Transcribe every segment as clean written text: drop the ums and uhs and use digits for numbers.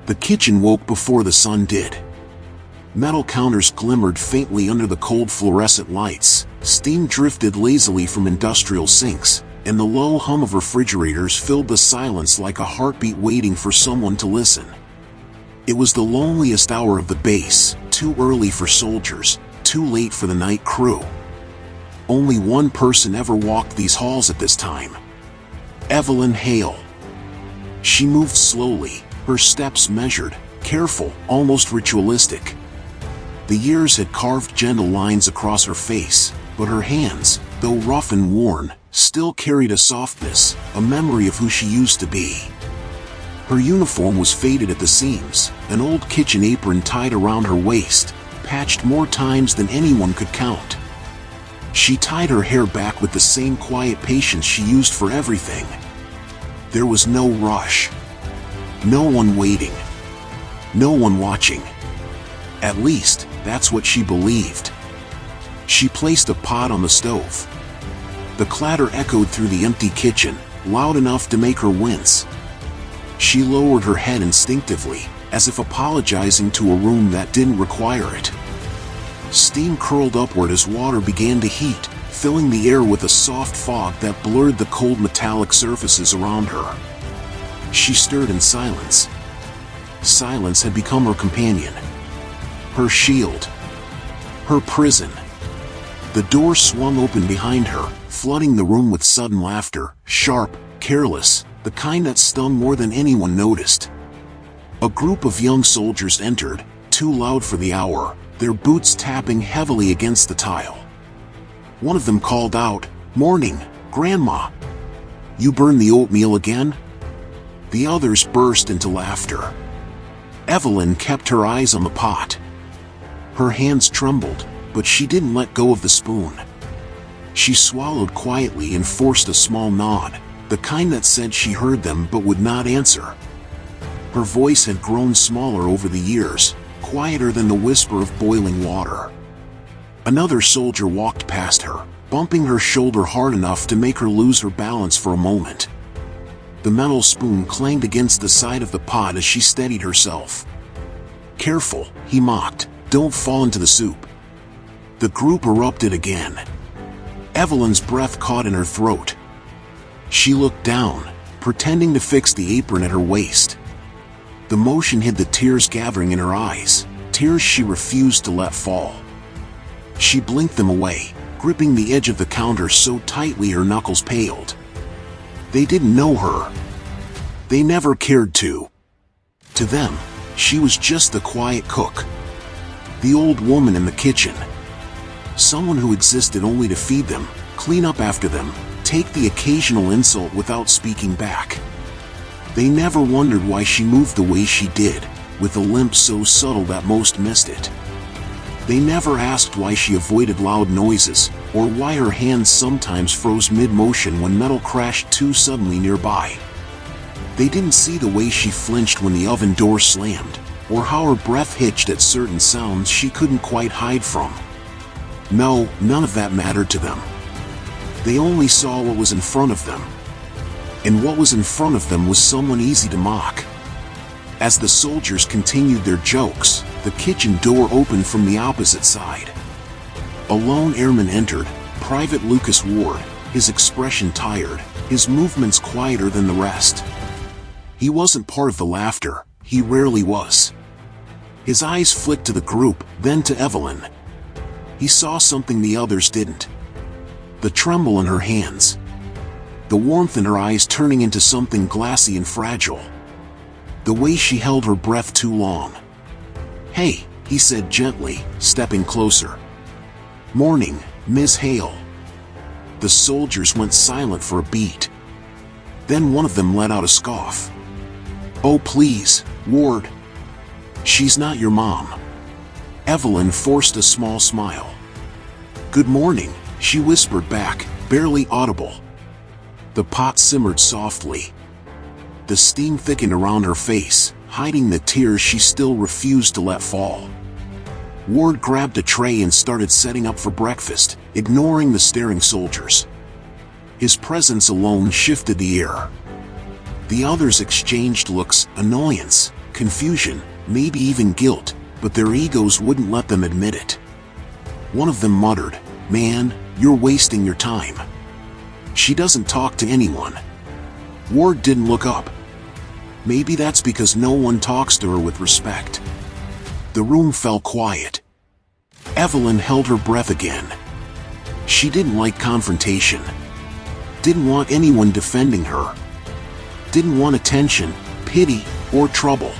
The kitchen woke before the sun did. Metal counters glimmered faintly under the cold fluorescent lights, steam drifted lazily from industrial sinks, and the low hum of refrigerators filled the silence like a heartbeat waiting for someone to listen. It was the loneliest hour of the base, too early for soldiers, too late for the night crew. Only one person ever walked these halls at this time. Evelyn Hale. She moved slowly, her steps measured, careful, almost ritualistic. The years had carved gentle lines across her face, but her hands, though rough and worn, still carried a softness, a memory of who she used to be. Her uniform was faded at the seams, an old kitchen apron tied around her waist, patched more times than anyone could count. She tied her hair back with the same quiet patience she used for everything. There was no rush. No one waiting. No one watching. At least, that's what she believed. She placed a pot on the stove. The clatter echoed through the empty kitchen, loud enough to make her wince. She lowered her head instinctively, as if apologizing to a room that didn't require it. Steam curled upward as water began to heat, filling the air with a soft fog that blurred the cold metallic surfaces around her. She stirred in silence. Silence had become her companion. Her shield. Her prison. The door swung open behind her, flooding the room with sudden laughter, sharp, careless, the kind that stung more than anyone noticed. A group of young soldiers entered, too loud for the hour, their boots tapping heavily against the tile. One of them called out, "Morning, Grandma. You burned the oatmeal again?" The others burst into laughter. Evelyn kept her eyes on the pot. Her hands trembled, but she didn't let go of the spoon. She swallowed quietly and forced a small nod, the kind that said she heard them but would not answer. Her voice had grown smaller over the years, quieter than the whisper of boiling water. Another soldier walked past her, bumping her shoulder hard enough to make her lose her balance for a moment. The metal spoon clanged against the side of the pot as she steadied herself. "Careful," he mocked, "don't fall into the soup." The group erupted again. Evelyn's breath caught in her throat. She looked down, pretending to fix the apron at her waist. The motion hid the tears gathering in her eyes, tears she refused to let fall. She blinked them away, gripping the edge of the counter so tightly her knuckles paled. They didn't know her. They never cared to. To them, she was just the quiet cook. The old woman in the kitchen. Someone who existed only to feed them, clean up after them, take the occasional insult without speaking back. They never wondered why she moved the way she did, with a limp so subtle that most missed it. They never asked why she avoided loud noises, or why her hands sometimes froze mid-motion when metal crashed too suddenly nearby. They didn't see the way she flinched when the oven door slammed, or how her breath hitched at certain sounds she couldn't quite hide from. No, none of that mattered to them. They only saw what was in front of them. And what was in front of them was someone easy to mock. As the soldiers continued their jokes, the kitchen door opened from the opposite side. A lone airman entered, Private Lucas Ward, his expression tired, his movements quieter than the rest. He wasn't part of the laughter, he rarely was. His eyes flicked to the group, then to Evelyn. He saw something the others didn't. The tremble in her hands. The warmth in her eyes turning into something glassy and fragile. The way she held her breath too long. "Hey," he said gently, stepping closer. "Morning, Miss Hale." The soldiers went silent for a beat. Then one of them let out a scoff. "Oh please, Ward. She's not your mom." Evelyn forced a small smile. "Good morning," she whispered back, barely audible. The pot simmered softly. The steam thickened around her face, hiding the tears she still refused to let fall. Ward grabbed a tray and started setting up for breakfast, ignoring the staring soldiers. His presence alone shifted the air. The others exchanged looks, annoyance, confusion, maybe even guilt, but their egos wouldn't let them admit it. One of them muttered, "Man, you're wasting your time. She doesn't talk to anyone." Ward didn't look up. Maybe that's because no one talks to her with respect. The room fell quiet. Evelyn held her breath again. She didn't like confrontation. Didn't want anyone defending her. Didn't want attention, pity, or trouble.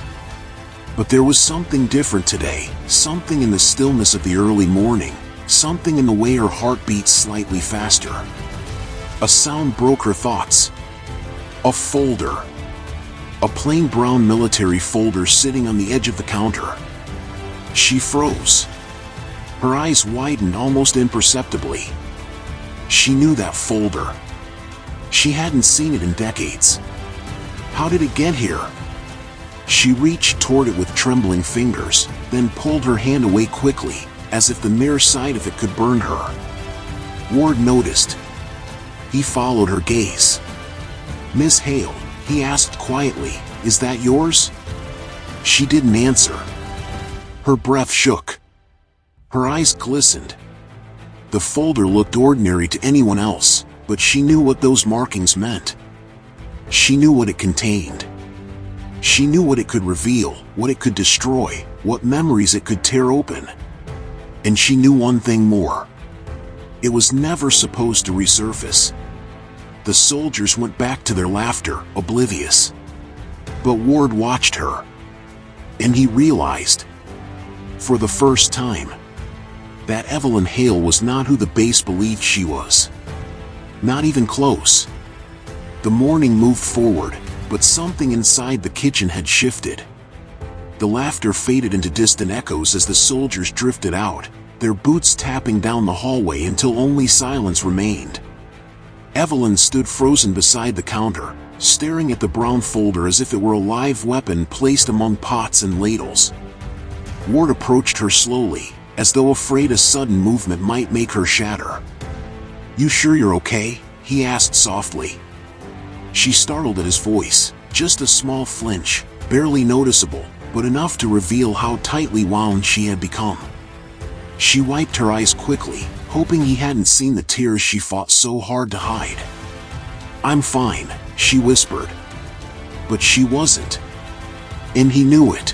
But there was something different today, something in the stillness of the early morning, something in the way her heart beat slightly faster. A sound broke her thoughts. A folder. A plain brown military folder sitting on the edge of the counter. She froze. Her eyes widened almost imperceptibly. She knew that folder. She hadn't seen it in decades. How did it get here? She reached toward it with trembling fingers, then pulled her hand away quickly, as if the mere sight of it could burn her. Ward noticed. He followed her gaze. "Miss Hale," he asked quietly, "is that yours?" She didn't answer. Her breath shook. Her eyes glistened. The folder looked ordinary to anyone else, but she knew what those markings meant. She knew what it contained. She knew what it could reveal, what it could destroy, what memories it could tear open. And she knew one thing more. It was never supposed to resurface. The soldiers went back to their laughter, oblivious. But Ward watched her. And he realized, for the first time, that Evelyn Hale was not who the base believed she was. Not even close. The morning moved forward, but something inside the kitchen had shifted. The laughter faded into distant echoes as the soldiers drifted out, their boots tapping down the hallway until only silence remained. Evelyn stood frozen beside the counter, staring at the brown folder as if it were a live weapon placed among pots and ladles. Ward approached her slowly, as though afraid a sudden movement might make her shatter. "You sure you're okay?" he asked softly. She startled at his voice, just a small flinch, barely noticeable, but enough to reveal how tightly wound she had become. She wiped her eyes quickly, hoping he hadn't seen the tears she fought so hard to hide. "I'm fine," she whispered. But she wasn't. And he knew it.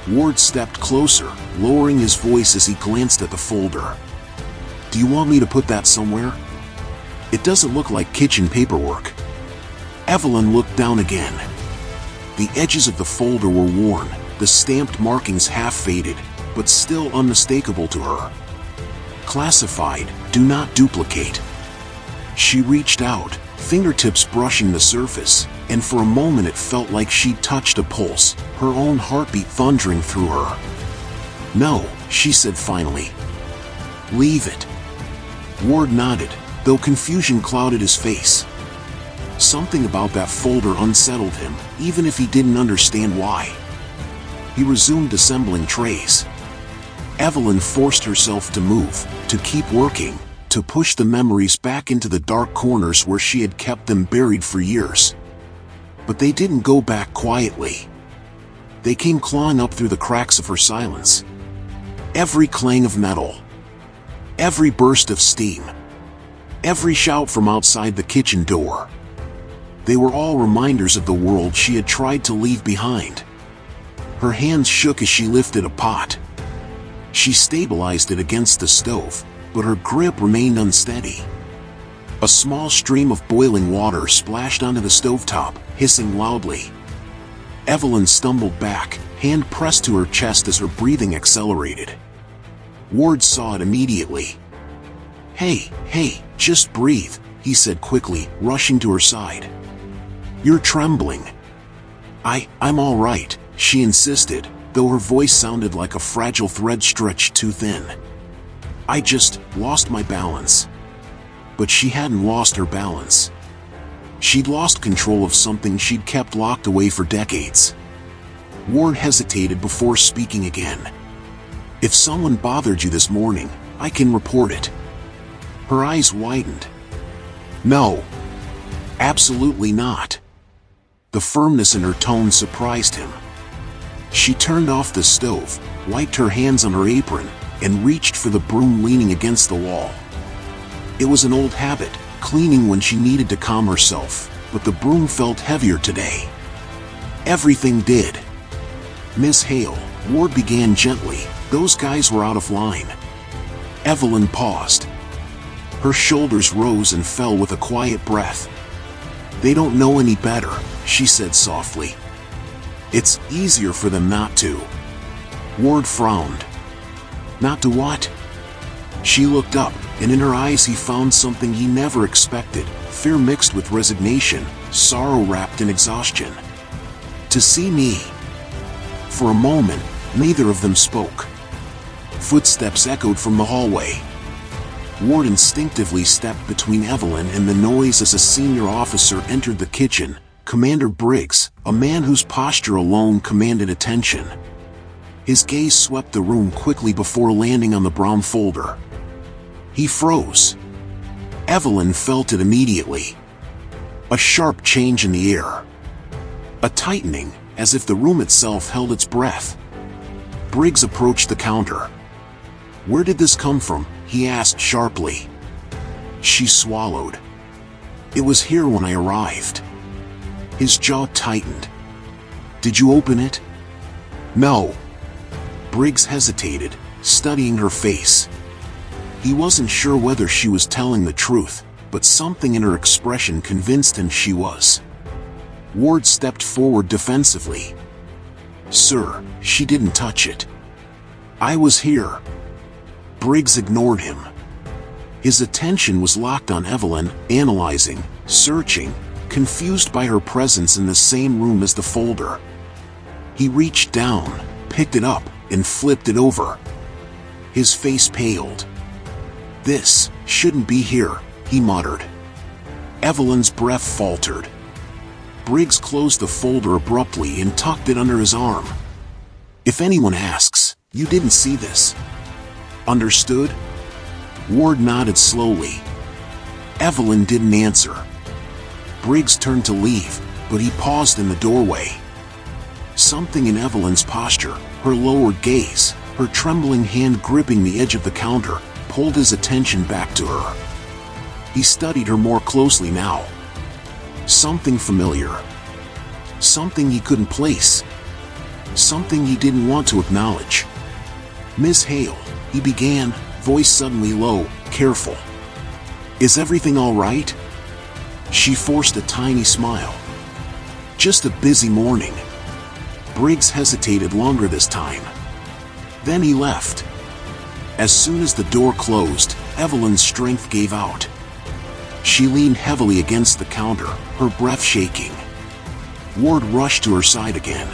Ward stepped closer, lowering his voice as he glanced at the folder. "Do you want me to put that somewhere? It doesn't look like kitchen paperwork." Evelyn looked down again. The edges of the folder were worn, the stamped markings half faded, but still unmistakable to her. "Classified, do not duplicate." She reached out, fingertips brushing the surface, and for a moment it felt like she'd touched a pulse, her own heartbeat thundering through her. "No," she said finally. "Leave it." Ward nodded, though confusion clouded his face. Something about that folder unsettled him, even if he didn't understand why. He resumed assembling trays. Evelyn forced herself to move, to keep working, to push the memories back into the dark corners where she had kept them buried for years. But they didn't go back quietly. They came clawing up through the cracks of her silence. Every clang of metal. Every burst of steam. Every shout from outside the kitchen door. They were all reminders of the world she had tried to leave behind. Her hands shook as she lifted a pot. She stabilized it against the stove, but her grip remained unsteady. A small stream of boiling water splashed onto the stovetop, hissing loudly. Evelyn stumbled back, hand pressed to her chest as her breathing accelerated. Ward saw it immediately. Hey, just breathe," he said quickly, rushing to her side. "You're trembling." I'm all right," she insisted, though her voice sounded like a fragile thread stretched too thin. "I just lost my balance." But she hadn't lost her balance. She'd lost control of something she'd kept locked away for decades. Ward hesitated before speaking again. "If someone bothered you this morning, I can report it." Her eyes widened. "No. Absolutely not." The firmness in her tone surprised him. She turned off the stove, wiped her hands on her apron, and reached for the broom leaning against the wall. It was an old habit, cleaning when she needed to calm herself, but the broom felt heavier today. Everything did. "Miss Hale," Ward began gently, "those guys were out of line." Evelyn paused. Her shoulders rose and fell with a quiet breath. "They don't know any better," she said softly. "It's easier for them not to." Ward frowned. "Not to what?" She looked up, and in her eyes he found something he never expected, fear mixed with resignation, sorrow wrapped in exhaustion. "To see me." For a moment, neither of them spoke. Footsteps echoed from the hallway. Ward instinctively stepped between Evelyn and the noise as a senior officer entered the kitchen, Commander Briggs, a man whose posture alone commanded attention. His gaze swept the room quickly before landing on the brown folder. He froze. Evelyn felt it immediately. A sharp change in the air. A tightening, as if the room itself held its breath. Briggs approached the counter. "Where did this come from?" he asked sharply. She swallowed. "It was here when I arrived." His jaw tightened. "Did you open it?" "No." Briggs hesitated, studying her face. He wasn't sure whether she was telling the truth, but something in her expression convinced him she was. Ward stepped forward defensively. "Sir, she didn't touch it. I was here." Briggs ignored him. His attention was locked on Evelyn, analyzing, searching, confused by her presence in the same room as the folder. He reached down, picked it up, and flipped it over. His face paled. "This shouldn't be here," he muttered. Evelyn's breath faltered. Briggs closed the folder abruptly and tucked it under his arm. "If anyone asks, you didn't see this. Understood?" Ward nodded slowly. Evelyn didn't answer. Briggs turned to leave, but he paused in the doorway. Something in Evelyn's posture, her lowered gaze, her trembling hand gripping the edge of the counter, pulled his attention back to her. He studied her more closely now. Something familiar. Something he couldn't place. Something he didn't want to acknowledge. "Miss Hale," he began, voice suddenly low, careful. "Is everything all right?" She forced a tiny smile. "Just a busy morning." Briggs hesitated longer this time. Then he left. As soon as the door closed, Evelyn's strength gave out. She leaned heavily against the counter, her breath shaking. Ward rushed to her side again.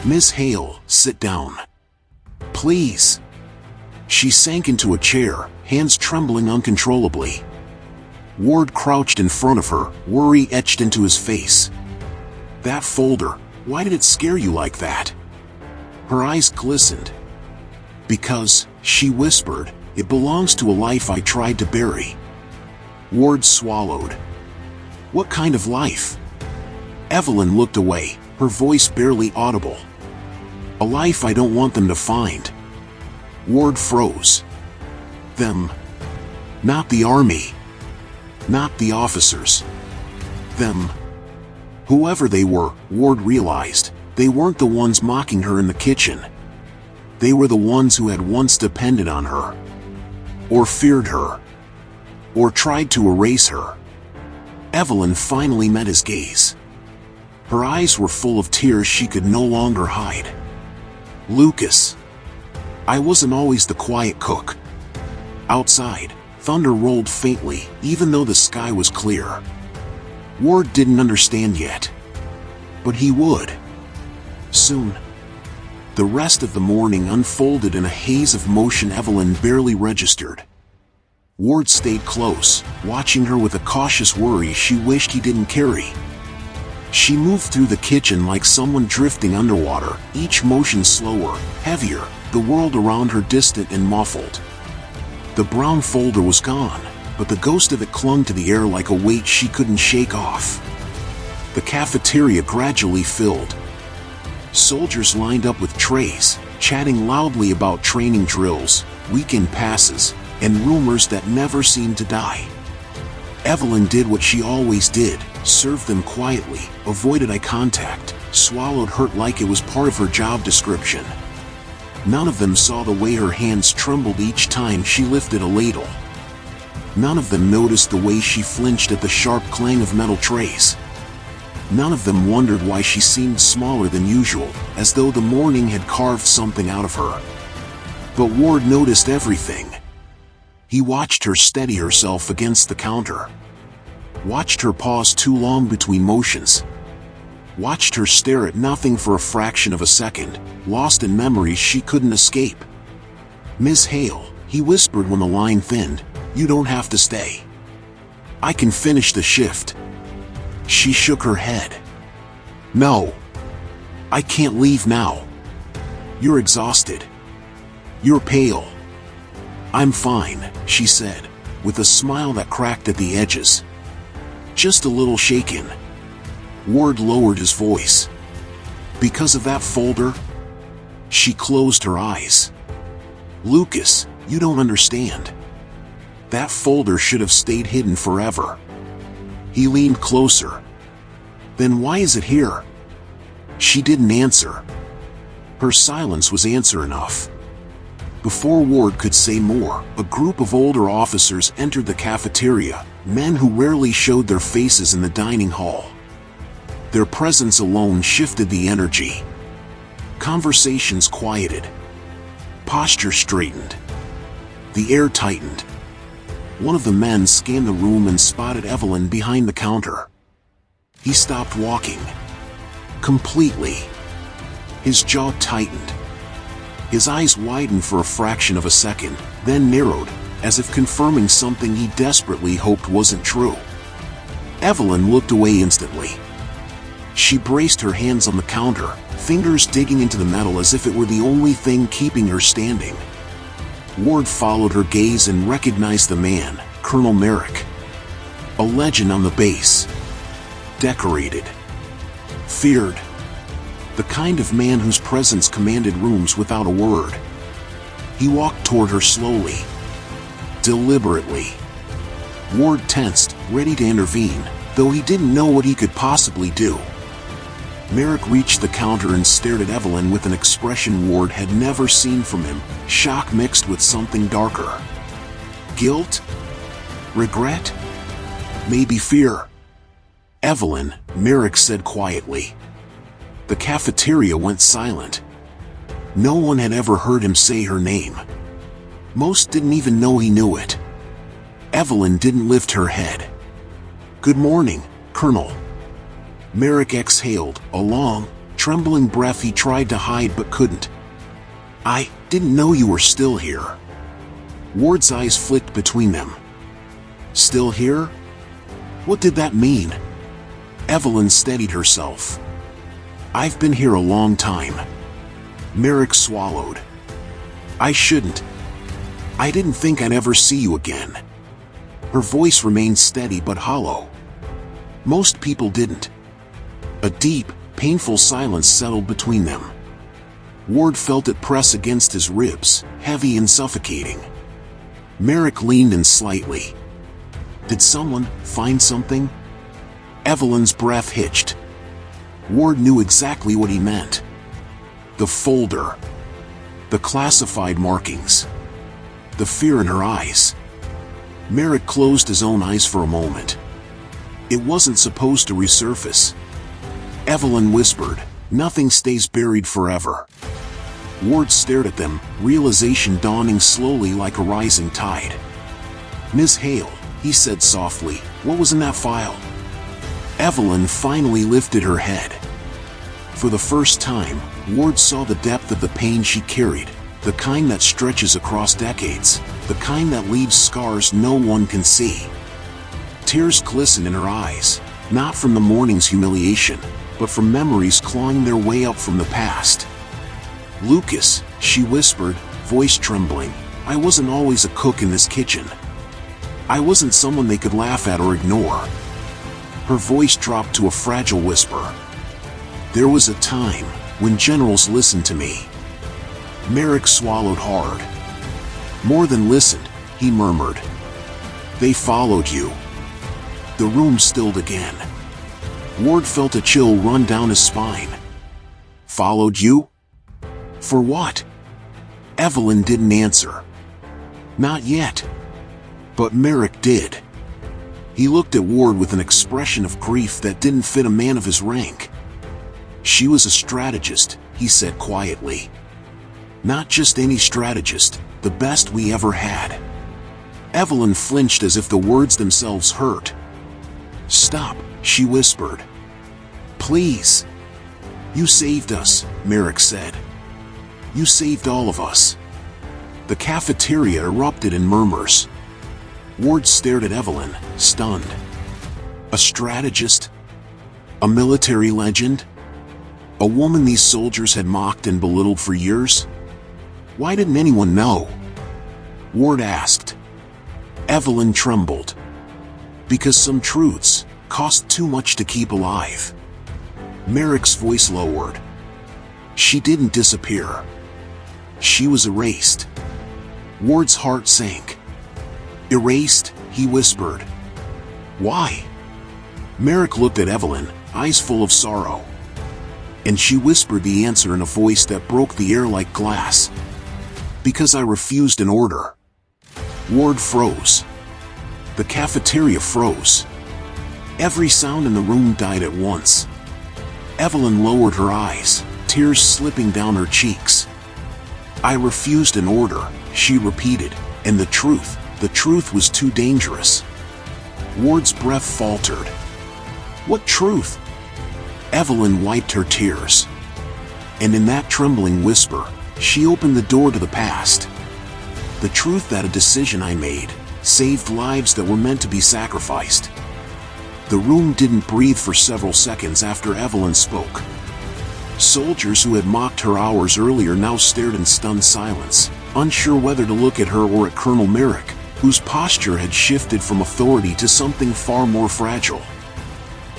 "Miss Hale, sit down. Please." She sank into a chair, hands trembling uncontrollably. Ward crouched in front of her, worry etched into his face. "That folder, why did it scare you like that?" Her eyes glistened. "Because," she whispered, "it belongs to a life I tried to bury." Ward swallowed. "What kind of life?" Evelyn looked away, her voice barely audible. "A life I don't want them to find." Ward froze. "Them. Not the army. Not the officers. Them." Whoever they were, Ward realized, they weren't the ones mocking her in the kitchen. They were the ones who had once depended on her. Or feared her. Or tried to erase her. Evelyn finally met his gaze. Her eyes were full of tears she could no longer hide. "Lucas. I wasn't always the quiet cook." Outside, thunder rolled faintly, even though the sky was clear. Ward didn't understand yet. But he would. Soon. The rest of the morning unfolded in a haze of motion Evelyn barely registered. Ward stayed close, watching her with a cautious worry she wished he didn't carry. She moved through the kitchen like someone drifting underwater, each motion slower, heavier, the world around her distant and muffled. The brown folder was gone, but the ghost of it clung to the air like a weight she couldn't shake off. The cafeteria gradually filled. Soldiers lined up with trays, chatting loudly about training drills, weekend passes, and rumors that never seemed to die. Evelyn did what she always did, served them quietly, avoided eye contact, swallowed hurt like it was part of her job description. None of them saw the way her hands trembled each time she lifted a ladle. None of them noticed the way she flinched at the sharp clang of metal trays. None of them wondered why she seemed smaller than usual, as though the morning had carved something out of her. But Ward noticed everything. He watched her steady herself against the counter. Watched her pause too long between motions. Watched her stare at nothing for a fraction of a second, lost in memories she couldn't escape. "Ms. Hale," he whispered when the line thinned, "you don't have to stay. I can finish the shift." She shook her head. "No. I can't leave now. You're exhausted. You're pale." "I'm fine," she said, with a smile that cracked at the edges. "Just a little shaken." Ward lowered his voice. "Because of that folder?" She closed her eyes. "Lucas, you don't understand. That folder should have stayed hidden forever." He leaned closer. "Then why is it here?" She didn't answer. Her silence was answer enough. Before Ward could say more, a group of older officers entered the cafeteria, men who rarely showed their faces in the dining hall. Their presence alone shifted the energy. Conversations quieted. Posture straightened. The air tightened. One of the men scanned the room and spotted Evelyn behind the counter. He stopped walking. Completely. His jaw tightened. His eyes widened for a fraction of a second, then narrowed, as if confirming something he desperately hoped wasn't true. Evelyn looked away instantly. She braced her hands on the counter, fingers digging into the metal as if it were the only thing keeping her standing. Ward followed her gaze and recognized the man, Colonel Merrick. A legend on the base. Decorated. Feared. The kind of man whose presence commanded rooms without a word. He walked toward her slowly. Deliberately. Ward tensed, ready to intervene, though he didn't know what he could possibly do. Merrick reached the counter and stared at Evelyn with an expression Ward had never seen from him, shock mixed with something darker. Guilt? Regret? Maybe fear. "Evelyn," Merrick said quietly. The cafeteria went silent. No one had ever heard him say her name. Most didn't even know he knew it. Evelyn didn't lift her head. "Good morning, Colonel." Merrick exhaled, a long, trembling breath he tried to hide but couldn't. "I didn't know you were still here." Ward's eyes flicked between them. Still here? What did that mean? Evelyn steadied herself. "I've been here a long time." Merrick swallowed. "I shouldn't. I didn't think I'd ever see you again." Her voice remained steady but hollow. Most people didn't. A deep, painful silence settled between them. Ward felt it press against his ribs, heavy and suffocating. Merrick leaned in slightly. "Did someone find something?" Evelyn's breath hitched. Ward knew exactly what he meant. The folder. The classified markings. The fear in her eyes. Merrick closed his own eyes for a moment. It wasn't supposed to resurface. Evelyn whispered, "Nothing stays buried forever." Ward stared at them, realization dawning slowly like a rising tide. "Ms. Hale," he said softly, "what was in that file?" Evelyn finally lifted her head. For the first time, Ward saw the depth of the pain she carried, the kind that stretches across decades, the kind that leaves scars no one can see. Tears glistened in her eyes, not from the morning's humiliation, but from memories clawing their way up from the past. "Lucas," she whispered, voice trembling, "I wasn't always a cook in this kitchen. I wasn't someone they could laugh at or ignore." Her voice dropped to a fragile whisper. "There was a time, when generals listen to me." Merrick swallowed hard. "More than listened," he murmured. "They followed you." The room stilled again. Ward felt a chill run down his spine. "Followed you? For what?" Evelyn didn't answer. "Not yet." But Merrick did. He looked at Ward with an expression of grief that didn't fit a man of his rank. "She was a strategist," he said quietly. "Not just any strategist, the best we ever had." Evelyn flinched as if the words themselves hurt. "Stop," she whispered. "Please." "You saved us," Merrick said. "You saved all of us." The cafeteria erupted in murmurs. Ward stared at Evelyn, stunned. A strategist? A military legend? A woman these soldiers had mocked and belittled for years? Why didn't anyone know? Ward asked. Evelyn trembled. Because some truths cost too much to keep alive. Merrick's voice lowered. She didn't disappear. She was erased. Ward's heart sank. Erased, he whispered. Why? Merrick looked at Evelyn, eyes full of sorrow. And she whispered the answer in a voice that broke the air like glass. Because I refused an order. Ward froze. The cafeteria froze. Every sound in the room died at once. Evelyn lowered her eyes, tears slipping down her cheeks. I refused an order, she repeated, and the truth was too dangerous. Ward's breath faltered. What truth? Evelyn wiped her tears. And in that trembling whisper, she opened the door to the past. The truth that a decision I made saved lives that were meant to be sacrificed. The room didn't breathe for several seconds after Evelyn spoke. Soldiers who had mocked her hours earlier now stared in stunned silence, unsure whether to look at her or at Colonel Merrick, whose posture had shifted from authority to something far more fragile.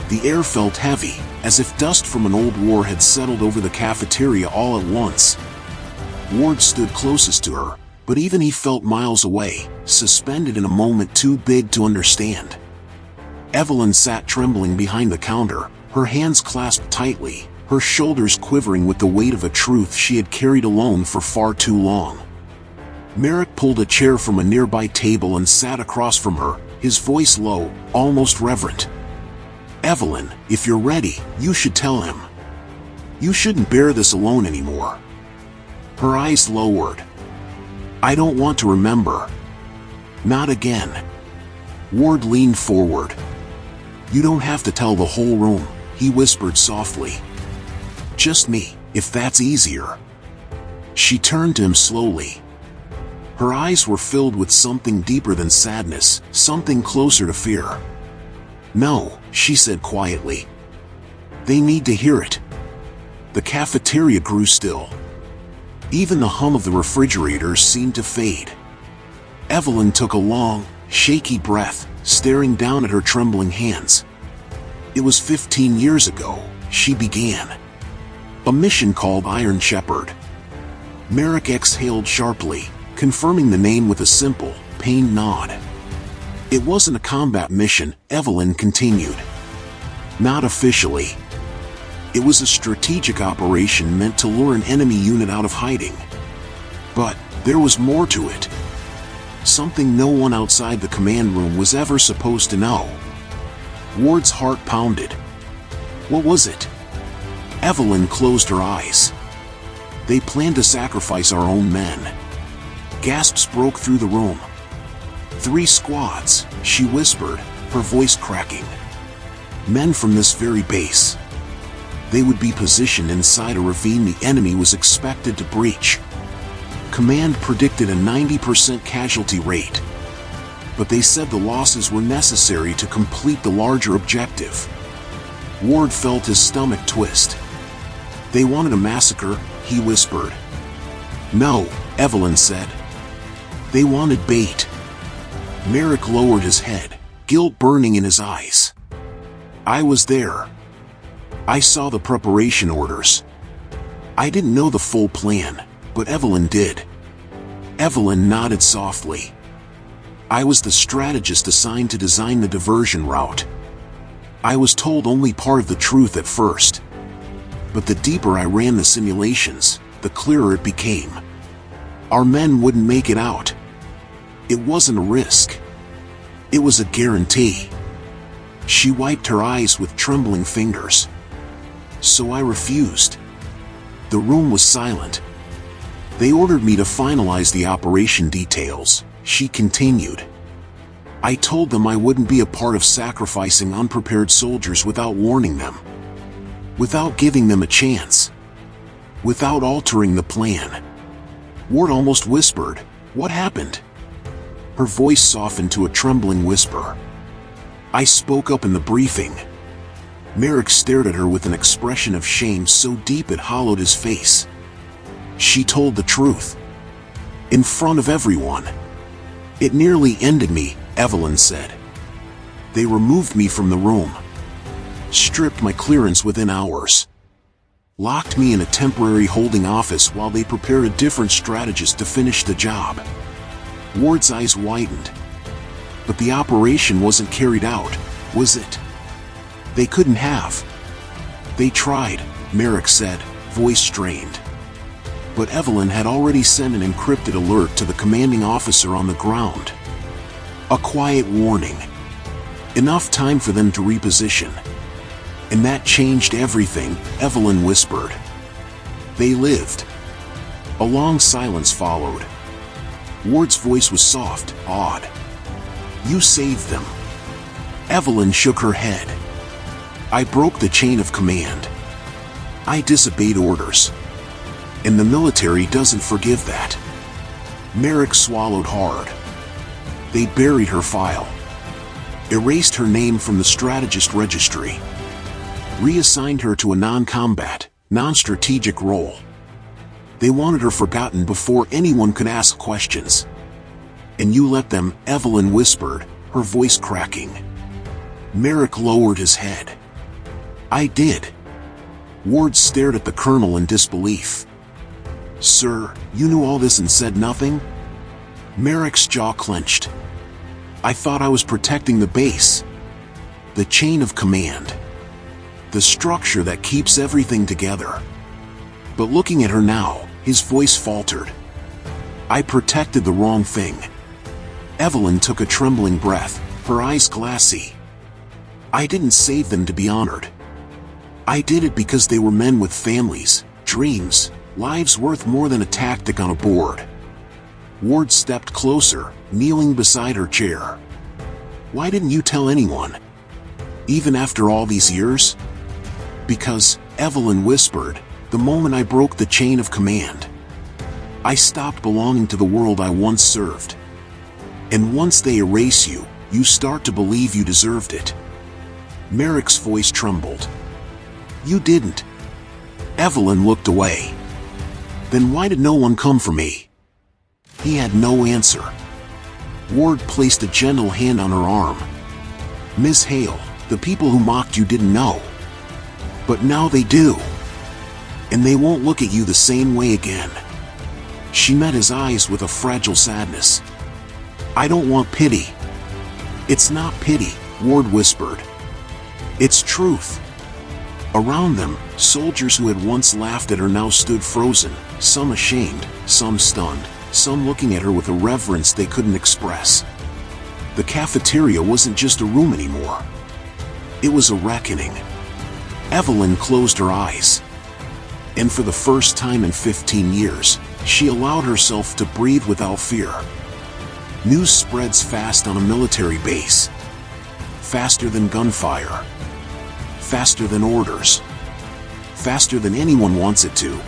The air felt heavy, as if dust from an old war had settled over the cafeteria all at once. Ward stood closest to her, but even he felt miles away, suspended in a moment too big to understand. Evelyn sat trembling behind the counter, her hands clasped tightly, her shoulders quivering with the weight of a truth she had carried alone for far too long. Merrick pulled a chair from a nearby table and sat across from her, his voice low, almost reverent. Evelyn, if you're ready, you should tell him. You shouldn't bear this alone anymore. Her eyes lowered. I don't want to remember. Not again. Ward leaned forward. You don't have to tell the whole room, he whispered softly. Just me, if that's easier. She turned to him slowly. Her eyes were filled with something deeper than sadness, something closer to fear. No, she said quietly. They need to hear it. The cafeteria grew still. Even the hum of the refrigerators seemed to fade. Evelyn took a long, shaky breath, staring down at her trembling hands. It was 15 years ago, she began. A mission called Iron Shepherd. Merrick exhaled sharply, confirming the name with a simple, pained nod. It wasn't a combat mission, Evelyn continued. Not officially. It was a strategic operation meant to lure an enemy unit out of hiding. But there was more to it. Something no one outside the command room was ever supposed to know. Ward's heart pounded. What was it? Evelyn closed her eyes. They planned to sacrifice our own men. Gasps broke through the room. 3 squads, she whispered, her voice cracking. Men from this very base. They would be positioned inside a ravine the enemy was expected to breach. Command predicted a 90% casualty rate. But they said the losses were necessary to complete the larger objective. Ward felt his stomach twist. They wanted a massacre, he whispered. No, Evelyn said. They wanted bait. Merrick lowered his head, guilt burning in his eyes. I was there. I saw the preparation orders. I didn't know the full plan, but Evelyn did. Evelyn nodded softly. I was the strategist assigned to design the diversion route. I was told only part of the truth at first. But the deeper I ran the simulations, the clearer it became. Our men wouldn't make it out. It wasn't a risk. It was a guarantee. She wiped her eyes with trembling fingers. So I refused. The room was silent. They ordered me to finalize the operation details, she continued. I told them I wouldn't be a part of sacrificing unprepared soldiers without warning them. Without giving them a chance. Without altering the plan. Ward almost whispered, "What happened?" Her voice softened to a trembling whisper. I spoke up in the briefing. Merrick stared at her with an expression of shame so deep it hollowed his face. She told the truth. In front of everyone. It nearly ended me, Evelyn said. They removed me from the room. Stripped my clearance within hours. Locked me in a temporary holding office while they prepared a different strategist to finish the job. Ward's eyes widened. But the operation wasn't carried out, was it? They couldn't have. They tried, Merrick said, voice strained. But Evelyn had already sent an encrypted alert to the commanding officer on the ground. A quiet warning. Enough time for them to reposition. And that changed everything, Evelyn whispered. They lived. A long silence followed. Ward's voice was soft, awed. You saved them. Evelyn shook her head. I broke the chain of command. I disobeyed orders. And the military doesn't forgive that. Merrick swallowed hard. They buried her file. Erased her name from the strategist registry. Reassigned her to a non-combat, non-strategic role. They wanted her forgotten before anyone could ask questions. And you let them, Evelyn whispered, her voice cracking. Merrick lowered his head. I did. Ward stared at the colonel in disbelief. Sir, you knew all this and said nothing? Merrick's jaw clenched. I thought I was protecting the base. The chain of command. The structure that keeps everything together. But looking at her now, his voice faltered. I protected the wrong thing. Evelyn took a trembling breath, her eyes glassy. I didn't save them to be honored. I did it because they were men with families, dreams, lives worth more than a tactic on a board. Ward stepped closer, kneeling beside her chair. Why didn't you tell anyone? Even after all these years? Because, Evelyn whispered, the moment I broke the chain of command. I stopped belonging to the world I once served. And once they erase you, you start to believe you deserved it. Merrick's voice trembled. You didn't. Evelyn looked away. Then why did no one come for me? He had no answer. Ward placed a gentle hand on her arm. Miss Hale, the people who mocked you didn't know. But now they do. And they won't look at you the same way again. She met his eyes with a fragile sadness. I don't want pity. It's not pity, Ward whispered. It's truth. Around them, soldiers who had once laughed at her now stood frozen, some ashamed, some stunned, some looking at her with a reverence they couldn't express. The cafeteria wasn't just a room anymore. It was a reckoning. Evelyn closed her eyes. And for the first time in 15 years, she allowed herself to breathe without fear. News spreads fast on a military base. Faster than gunfire. Faster than orders. Faster than anyone wants it to.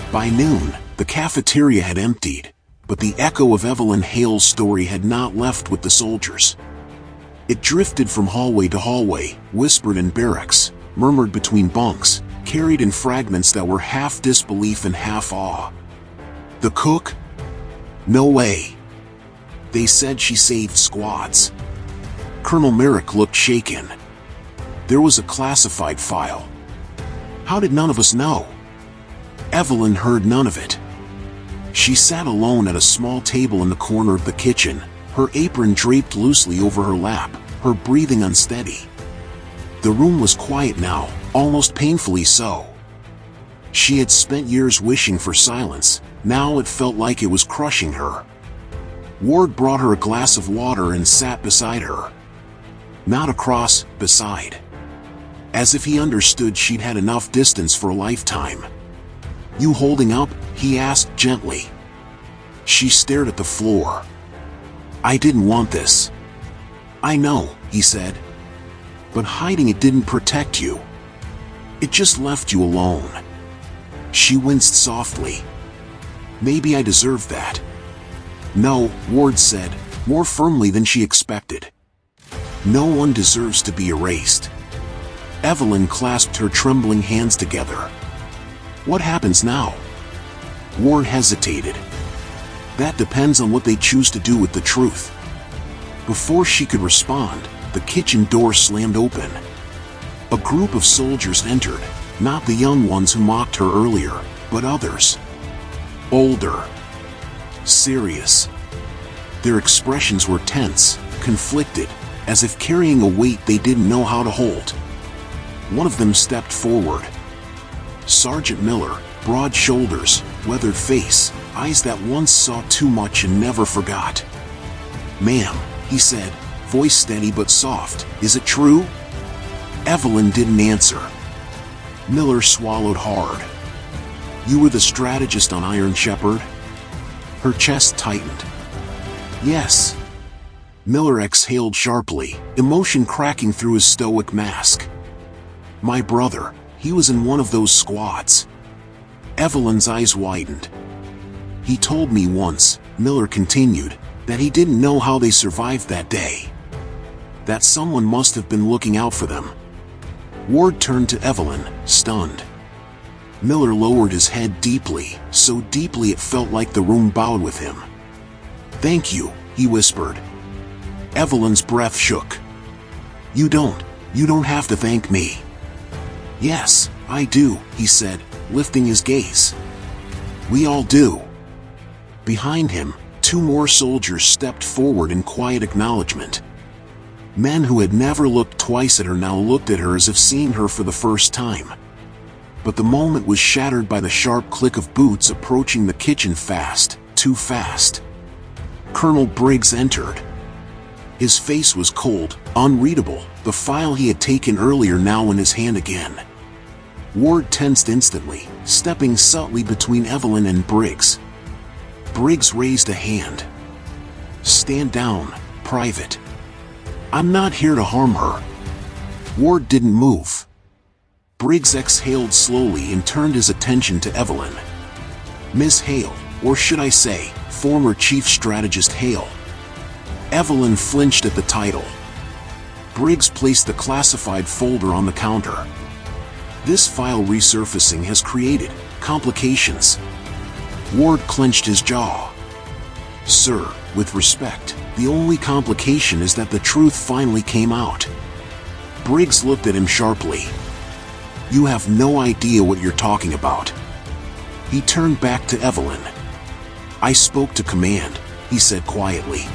By noon, the cafeteria had emptied, but the echo of Evelyn Hale's story had not left with the soldiers. It drifted from hallway to hallway, whispered in barracks, murmured between bunks, carried in fragments that were half disbelief and half awe. The cook? No way. They said she saved squads. Colonel Merrick looked shaken. There was a classified file. How did none of us know? Evelyn heard none of it. She sat alone at a small table in the corner of the kitchen, her apron draped loosely over her lap, her breathing unsteady. The room was quiet now, almost painfully so. She had spent years wishing for silence, now it felt like it was crushing her. Ward brought her a glass of water and sat beside her. Not across, beside. As if he understood she'd had enough distance for a lifetime. "You holding up?" he asked gently. She stared at the floor. "I didn't want this." "I know," he said. "But hiding it didn't protect you. It just left you alone." She winced softly. "Maybe I deserved that." "No," Ward said, more firmly than she expected. "No one deserves to be erased." Evelyn clasped her trembling hands together. "What happens now?" Ward hesitated. "That depends on what they choose to do with the truth." Before she could respond, the kitchen door slammed open. A group of soldiers entered, not the young ones who mocked her earlier, but others. Older. Serious. Their expressions were tense, conflicted, as if carrying a weight they didn't know how to hold. One of them stepped forward. Sergeant Miller, broad shoulders, weathered face, eyes that once saw too much and never forgot. "Ma'am," he said, voice steady but soft, "is it true?" Evelyn didn't answer. Miller swallowed hard. "You were the strategist on Iron Shepherd?" Her chest tightened. "Yes." Miller exhaled sharply, emotion cracking through his stoic mask. "My brother, he was in one of those squads." Evelyn's eyes widened. "He told me once," Miller continued, "that he didn't know how they survived that day. That someone must have been looking out for them." Ward turned to Evelyn, stunned. Miller lowered his head deeply, so deeply it felt like the room bowed with him. "Thank you," he whispered. Evelyn's breath shook. You don't have to thank me." "Yes, I do," he said, lifting his gaze. "We all do." Behind him, two more soldiers stepped forward in quiet acknowledgement. Men who had never looked twice at her now looked at her as if seeing her for the first time. But the moment was shattered by the sharp click of boots approaching the kitchen fast, too fast. Colonel Briggs entered. His face was cold, unreadable, the file he had taken earlier now in his hand again. Ward tensed instantly, stepping subtly between Evelyn and Briggs. Briggs raised a hand. "Stand down, Private. I'm not here to harm her." Ward didn't move. Briggs exhaled slowly and turned his attention to Evelyn. "Miss Hale, or should I say, former Chief Strategist Hale." Evelyn flinched at the title. Briggs placed the classified folder on the counter. "This file resurfacing has created complications." Ward clenched his jaw. "Sir, with respect, the only complication is that the truth finally came out." Briggs looked at him sharply. "You have no idea what you're talking about." He turned back to Evelyn. "I spoke to command," he said quietly.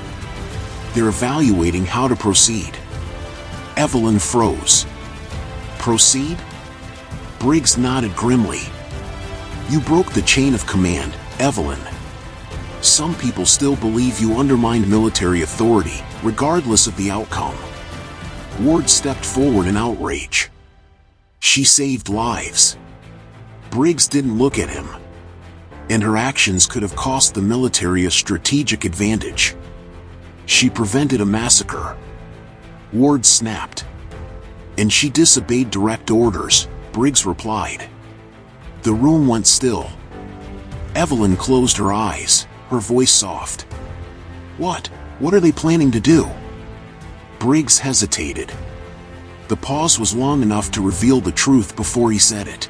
"They're evaluating how to proceed." Evelyn froze. "Proceed?" Briggs nodded grimly. "You broke the chain of command, Evelyn. Some people still believe you undermined military authority, regardless of the outcome." Ward stepped forward in outrage. "She saved lives." Briggs didn't look at him. And her actions could have cost the military a strategic advantage. "She prevented a massacre." Ward snapped. "And she disobeyed direct orders," Briggs replied. The room went still. Evelyn closed her eyes, her voice soft. What are they planning to do?" Briggs hesitated. The pause was long enough to reveal the truth before he said it.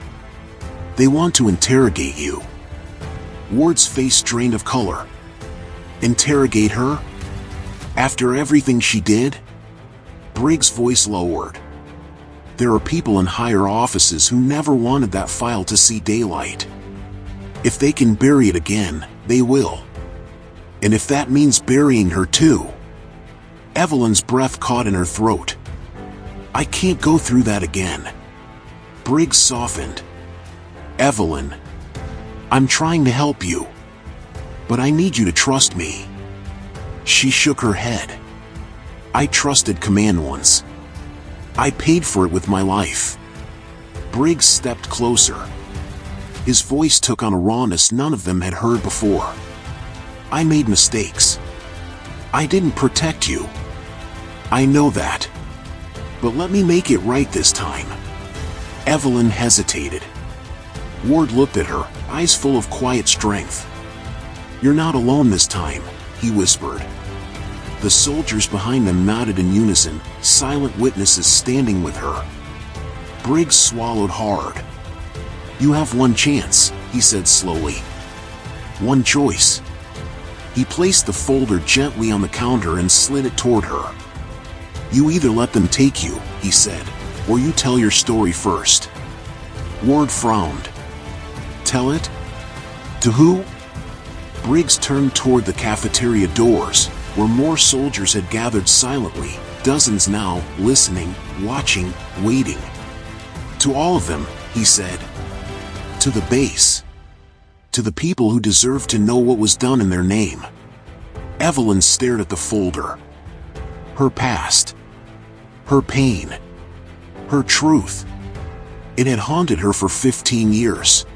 "They want to interrogate you." Ward's face drained of color. "Interrogate her? After everything she did?" Briggs' voice lowered. "There are people in higher offices who never wanted that file to see daylight. If they can bury it again, they will. And if that means burying her too. Evelyn's breath caught in her throat. I can't go through that again. Briggs softened. Evelyn, I'm trying to help you. But I need you to trust me. She shook her head. I trusted Command once. I paid for it with my life. Briggs stepped closer. His voice took on a rawness none of them had heard before. I made mistakes. I didn't protect you. I know that. But let me make it right this time. Evelyn hesitated. Ward looked at her, eyes full of quiet strength. You're not alone this time, he whispered. The soldiers behind them nodded in unison, silent witnesses standing with her. Briggs swallowed hard. You have one chance, he said slowly. One choice. He placed the folder gently on the counter and slid it toward her. You either let them take you, he said, or you tell your story first. Ward frowned. Tell it? To who? Briggs turned toward the cafeteria doors, where more soldiers had gathered silently, dozens now, listening, watching, waiting. To all of them, he said. To the base. To the people who deserved to know what was done in their name. Evelyn stared at the folder. Her past. Her pain. Her truth. It had haunted her for 15 years.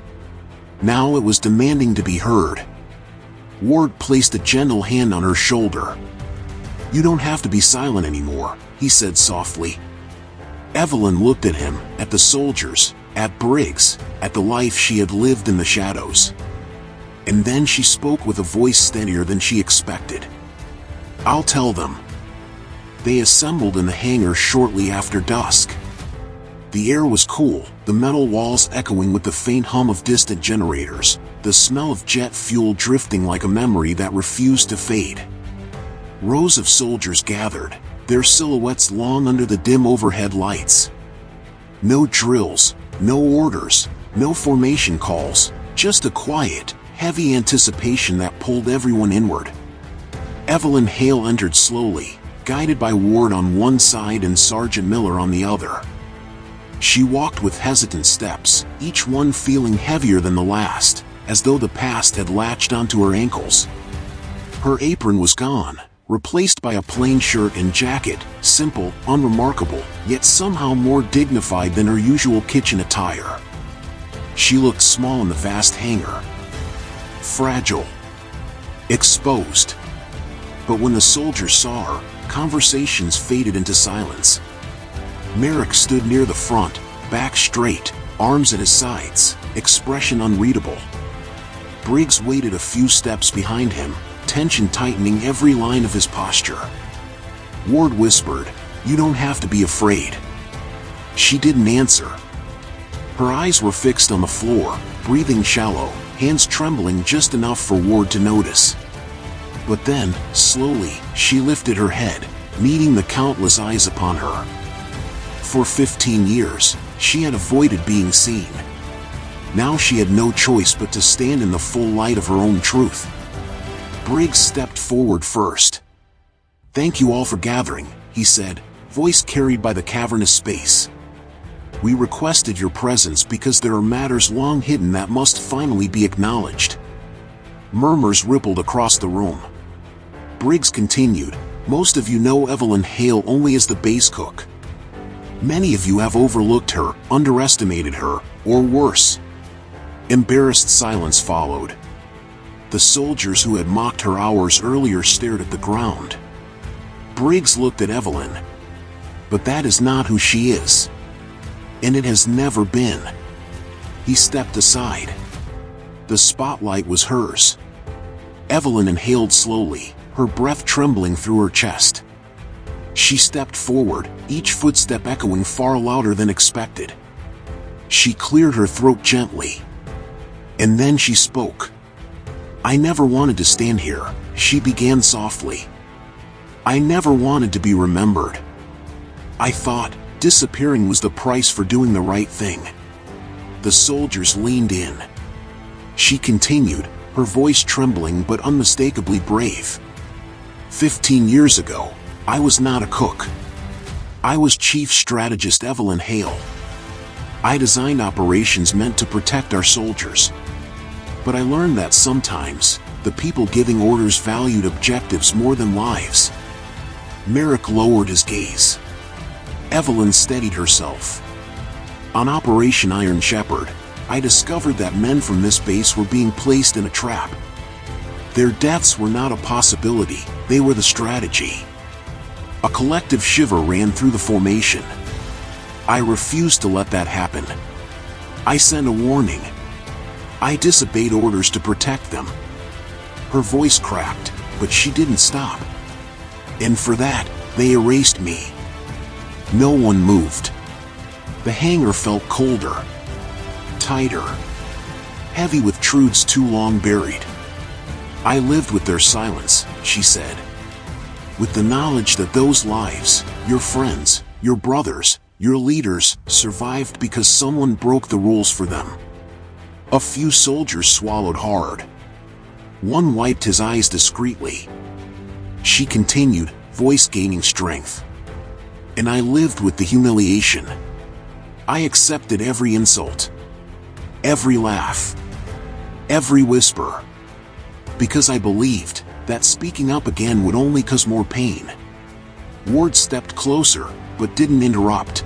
Now it was demanding to be heard. Ward placed a gentle hand on her shoulder. You don't have to be silent anymore, he said softly. Evelyn looked at him, at the soldiers, at Briggs, at the life she had lived in the shadows. And then she spoke with a voice steadier than she expected. I'll tell them. They assembled in the hangar shortly after dusk. The air was cool, the metal walls echoing with the faint hum of distant generators, the smell of jet fuel drifting like a memory that refused to fade. Rows of soldiers gathered, their silhouettes long under the dim overhead lights. No drills, no orders, no formation calls, just a quiet, heavy anticipation that pulled everyone inward. Evelyn Hale entered slowly, guided by Ward on one side and Sergeant Miller on the other. She walked with hesitant steps, each one feeling heavier than the last, as though the past had latched onto her ankles. Her apron was gone, replaced by a plain shirt and jacket, simple, unremarkable, yet somehow more dignified than her usual kitchen attire. She looked small in the vast hangar. Fragile. Exposed. But when the soldiers saw her, conversations faded into silence. Merrick stood near the front, back straight, arms at his sides, expression unreadable. Briggs waited a few steps behind him, tension tightening every line of his posture. Ward whispered, "You don't have to be afraid." She didn't answer. Her eyes were fixed on the floor, breathing shallow, hands trembling just enough for Ward to notice. But then, slowly, she lifted her head, meeting the countless eyes upon her. For 15 years, she had avoided being seen. Now she had no choice but to stand in the full light of her own truth. Briggs stepped forward first. "Thank you all for gathering," he said, voice carried by the cavernous space. "We requested your presence because there are matters long hidden that must finally be acknowledged." Murmurs rippled across the room. Briggs continued, "Most of you know Evelyn Hale only as the base cook. Many of you have overlooked her, underestimated her, or worse." Embarrassed silence followed. The soldiers who had mocked her hours earlier stared at the ground. Briggs looked at Evelyn. "But that is not who she is. And it has never been." He stepped aside. The spotlight was hers. Evelyn inhaled slowly, her breath trembling through her chest. She stepped forward, each footstep echoing far louder than expected. She cleared her throat gently. And then she spoke. "I never wanted to stand here," she began softly. "I never wanted to be remembered. I thought disappearing was the price for doing the right thing." The soldiers leaned in. She continued, her voice trembling but unmistakably brave. 15 years ago, I was not a cook. I was Chief Strategist Evelyn Hale. I designed operations meant to protect our soldiers. But I learned that sometimes, the people giving orders valued objectives more than lives. Merrick lowered his gaze. Evelyn steadied herself. On Operation Iron Shepherd, I discovered that men from this base were being placed in a trap. Their deaths were not a possibility, they were the strategy. A collective shiver ran through the formation. I refused to let that happen. I sent a warning. I disobeyed orders to protect them. Her voice cracked, but she didn't stop. And for that, they erased me. No one moved. The hangar felt colder, tighter, heavy with truths too long buried. I lived with their silence, she said. With the knowledge that those lives, your friends, your brothers, your leaders, survived because someone broke the rules for them. A few soldiers swallowed hard. One wiped his eyes discreetly. She continued, voice gaining strength. And I lived with the humiliation. I accepted every insult, every laugh, every whisper, because I believed that speaking up again would only cause more pain. Ward stepped closer, but didn't interrupt.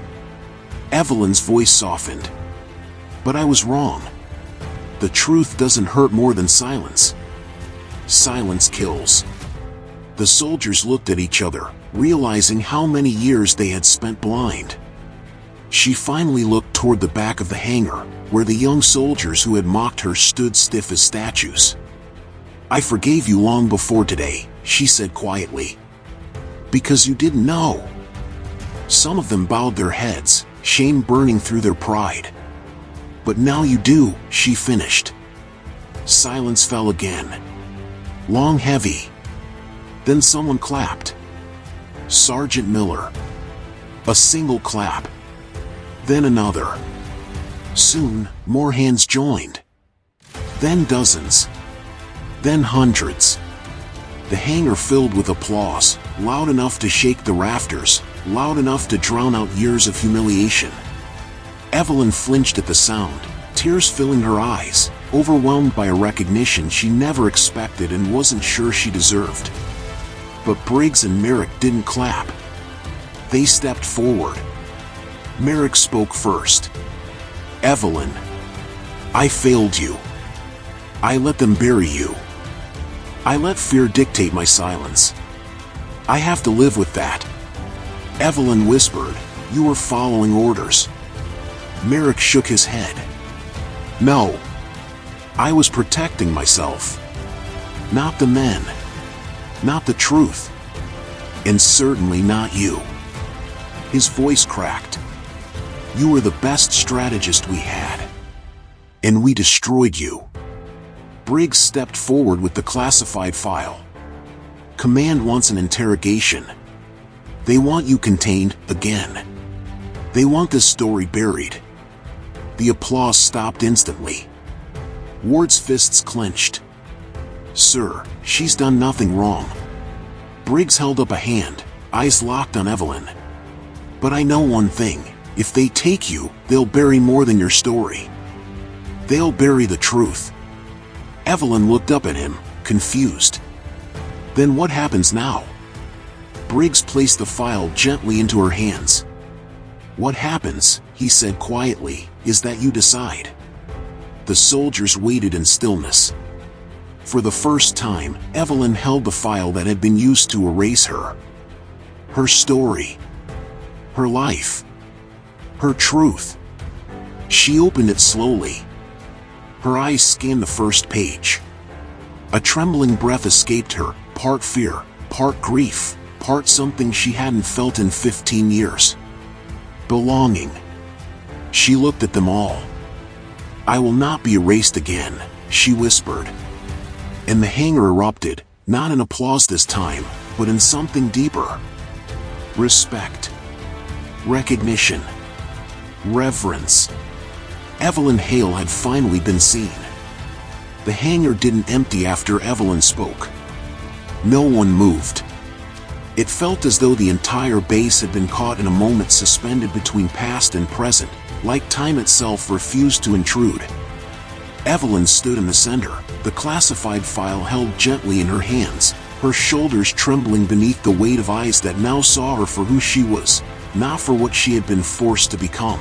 Evelyn's voice softened. But I was wrong. The truth doesn't hurt more than silence. Silence kills. The soldiers looked at each other, realizing how many years they had spent blind. She finally looked toward the back of the hangar, where the young soldiers who had mocked her stood stiff as statues. I forgave you long before today, she said quietly. Because you didn't know. Some of them bowed their heads, shame burning through their pride. But now you do, she finished. Silence fell again. Long, heavy. Then someone clapped. Sergeant Miller. A single clap. Then another. Soon, more hands joined. Then dozens. Then hundreds. The hangar filled with applause, loud enough to shake the rafters, loud enough to drown out years of humiliation. Evelyn flinched at the sound, tears filling her eyes, overwhelmed by a recognition she never expected and wasn't sure she deserved. But Briggs and Merrick didn't clap. They stepped forward. Merrick spoke first. Evelyn, I failed you. I let them bury you. I let fear dictate my silence. I have to live with that. Evelyn whispered, you were following orders. Merrick shook his head. No. I was protecting myself. Not the men. Not the truth. And certainly not you. His voice cracked. You were the best strategist we had. And we destroyed you. Briggs stepped forward with the classified file. Command wants an interrogation. They want you contained, again. They want this story buried. The applause stopped instantly. Ward's fists clenched. Sir, she's done nothing wrong. Briggs held up a hand, eyes locked on Evelyn. But I know one thing, if they take you, they'll bury more than your story. They'll bury the truth. Evelyn looked up at him, confused. Then what happens now? Briggs placed the file gently into her hands. What happens, he said quietly, is that you decide. The soldiers waited in stillness. For the first time, Evelyn held the file that had been used to erase her. Her story. Her life. Her truth. She opened it slowly. Her eyes scanned the first page. A trembling breath escaped her, part fear, part grief, part something she hadn't felt in 15 years. Belonging. She looked at them all. I will not be erased again, she whispered. And the hangar erupted, not in applause this time, but in something deeper. Respect. Recognition. Reverence. Evelyn Hale had finally been seen. The hangar didn't empty after Evelyn spoke. No one moved. It felt as though the entire base had been caught in a moment suspended between past and present, like time itself refused to intrude. Evelyn stood in the center, the classified file held gently in her hands, her shoulders trembling beneath the weight of eyes that now saw her for who she was, not for what she had been forced to become.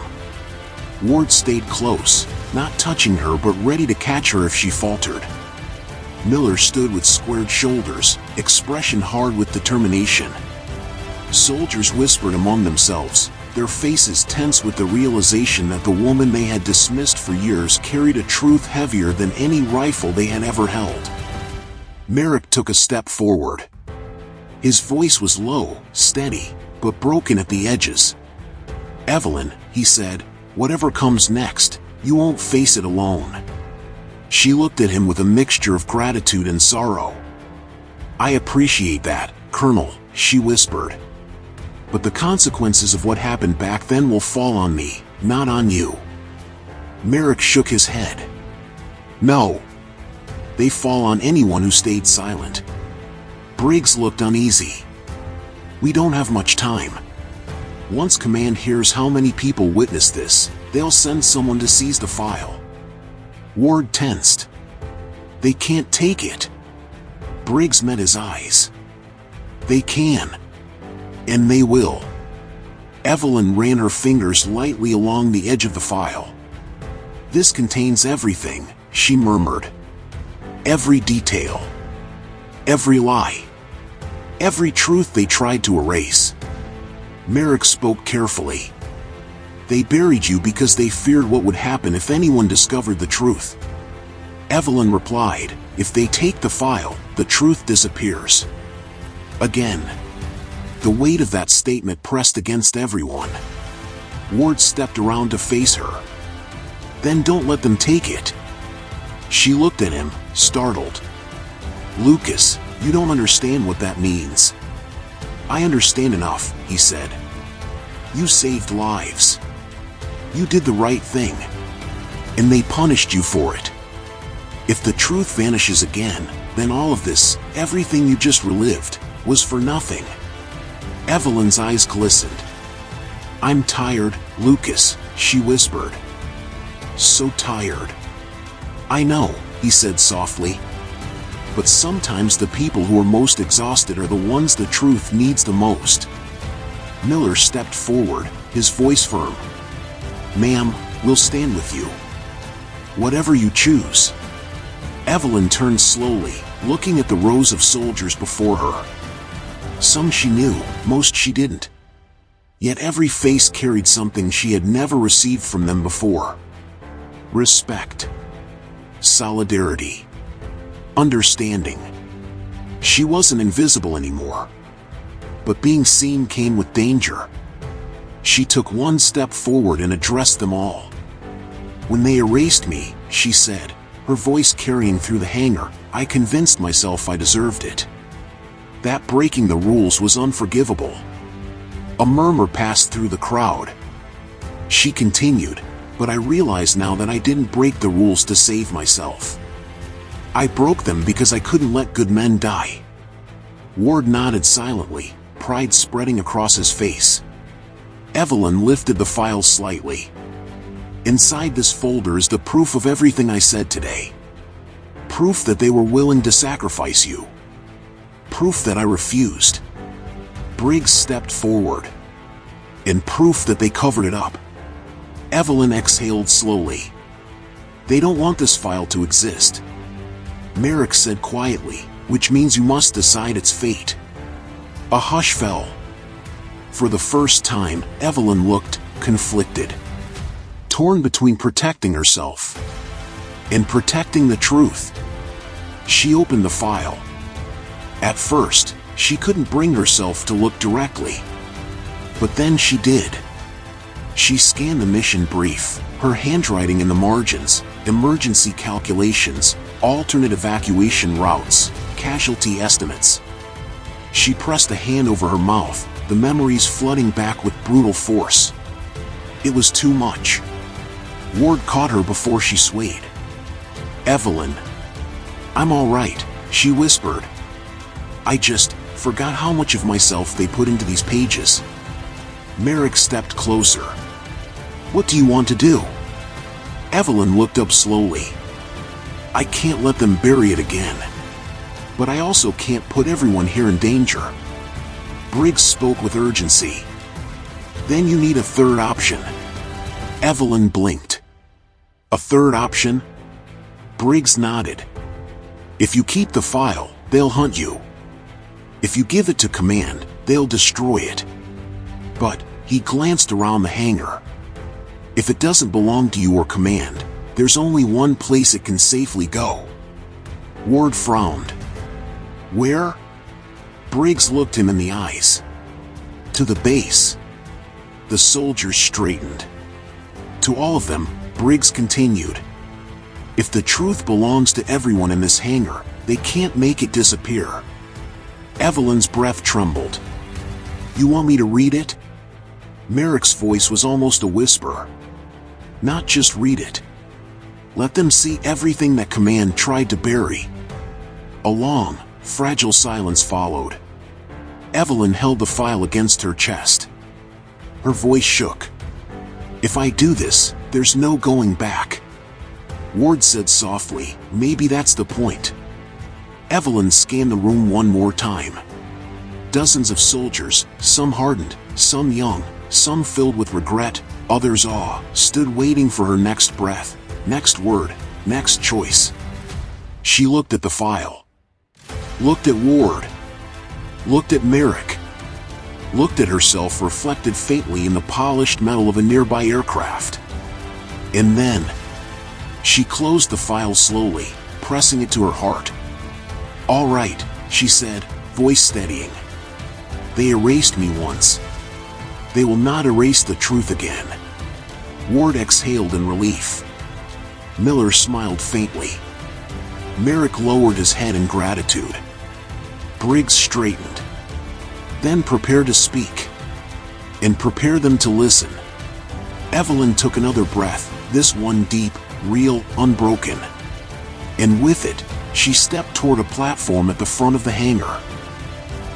Ward stayed close, not touching her but ready to catch her if she faltered. Miller stood with squared shoulders, expression hard with determination. Soldiers whispered among themselves, their faces tense with the realization that the woman they had dismissed for years carried a truth heavier than any rifle they had ever held. Merrick took a step forward. His voice was low, steady, but broken at the edges. "Evelyn," he said, "whatever comes next, you won't face it alone." She looked at him with a mixture of gratitude and sorrow. "I appreciate that, Colonel," she whispered. "But the consequences of what happened back then will fall on me, not on you." Merrick shook his head. "No. They fall on anyone who stayed silent." Briggs looked uneasy. "We don't have much time. Once command hears how many people witnessed this, they'll send someone to seize the file." Ward tensed. "They can't take it." Briggs met his eyes. "They can. And they will." Evelyn ran her fingers lightly along the edge of the file. "This contains everything," she murmured. "Every detail. Every lie. Every truth they tried to erase." Merrick spoke carefully. "They buried you because they feared what would happen if anyone discovered the truth." Evelyn replied, "If they take the file, the truth disappears." Again. The weight of that statement pressed against everyone. Ward stepped around to face her. "Then don't let them take it." She looked at him, startled. "Lucas, you don't understand what that means." "I understand enough," he said. "You saved lives. You did the right thing. And they punished you for it. If the truth vanishes again, then all of this, everything you just relived, was for nothing." Evelyn's eyes glistened. "I'm tired, Lucas," she whispered. "So tired." "I know," he said softly. "But sometimes the people who are most exhausted are the ones the truth needs the most." Miller stepped forward, his voice firm. "Ma'am, we'll stand with you. Whatever you choose." Evelyn turned slowly, looking at the rows of soldiers before her. Some she knew, most she didn't. Yet every face carried something she had never received from them before. Respect. Solidarity. Understanding. She wasn't invisible anymore. But being seen came with danger. She took one step forward and addressed them all. "When they erased me," she said, her voice carrying through the hangar, "I convinced myself I deserved it. That breaking the rules was unforgivable." A murmur passed through the crowd. She continued, "But I realize now that I didn't break the rules to save myself. I broke them because I couldn't let good men die." Ward nodded silently, pride spreading across his face. Evelyn lifted the file slightly. "Inside this folder is the proof of everything I said today. Proof that they were willing to sacrifice you. Proof that I refused." Briggs stepped forward. "And proof that they covered it up." Evelyn exhaled slowly. "They don't want this file to exist." Merrick said quietly, "Which means you must decide its fate." A hush fell. For the first time, Evelyn looked conflicted. Torn between protecting herself and protecting the truth. She opened the file. At first, she couldn't bring herself to look directly. But then she did. She scanned the mission brief, her handwriting in the margins, emergency calculations, alternate evacuation routes, casualty estimates. She pressed a hand over her mouth, the memories flooding back with brutal force. It was too much. Ward caught her before she swayed. "Evelyn, "I'm all right," she whispered. "I just forgot how much of myself they put into these pages." Merrick stepped closer. "What do you want to do?" Evelyn looked up slowly. "I can't let them bury it again. But I also can't put everyone here in danger." Briggs spoke with urgency. "Then you need a third option." Evelyn blinked. "A third option?" Briggs nodded. "If you keep the file, they'll hunt you. If you give it to Command, they'll destroy it. But," he glanced around the hangar, "if it doesn't belong to you or Command, there's only one place it can safely go." Ward frowned. "Where?" Briggs looked him in the eyes. "To the base." The soldiers straightened. To all of them, Briggs continued, "If the truth belongs to everyone in this hangar, they can't make it disappear." Evelyn's breath trembled. "You want me to read it?" Merrick's voice was almost a whisper. "Not just read it. Let them see everything that Command tried to bury." A long, fragile silence followed. Evelyn held the file against her chest. Her voice shook. "If I do this, there's no going back." Ward said softly, "Maybe that's the point." Evelyn scanned the room one more time. Dozens of soldiers, some hardened, some young, some filled with regret, others awe, stood waiting for her next breath, next word, next choice. She looked at the file. Looked at Ward. Looked at Merrick. Looked at herself reflected faintly in the polished metal of a nearby aircraft. And then, she closed the file slowly, pressing it to her heart. "All right," she said, voice steadying. "They erased me once. They will not erase the truth again." Ward exhaled in relief. Miller smiled faintly. Merrick lowered his head in gratitude. Briggs straightened. "Then prepare to speak. And prepare them to listen." Evelyn took another breath, this one deep, real, unbroken. And with it, she stepped toward a platform at the front of the hangar.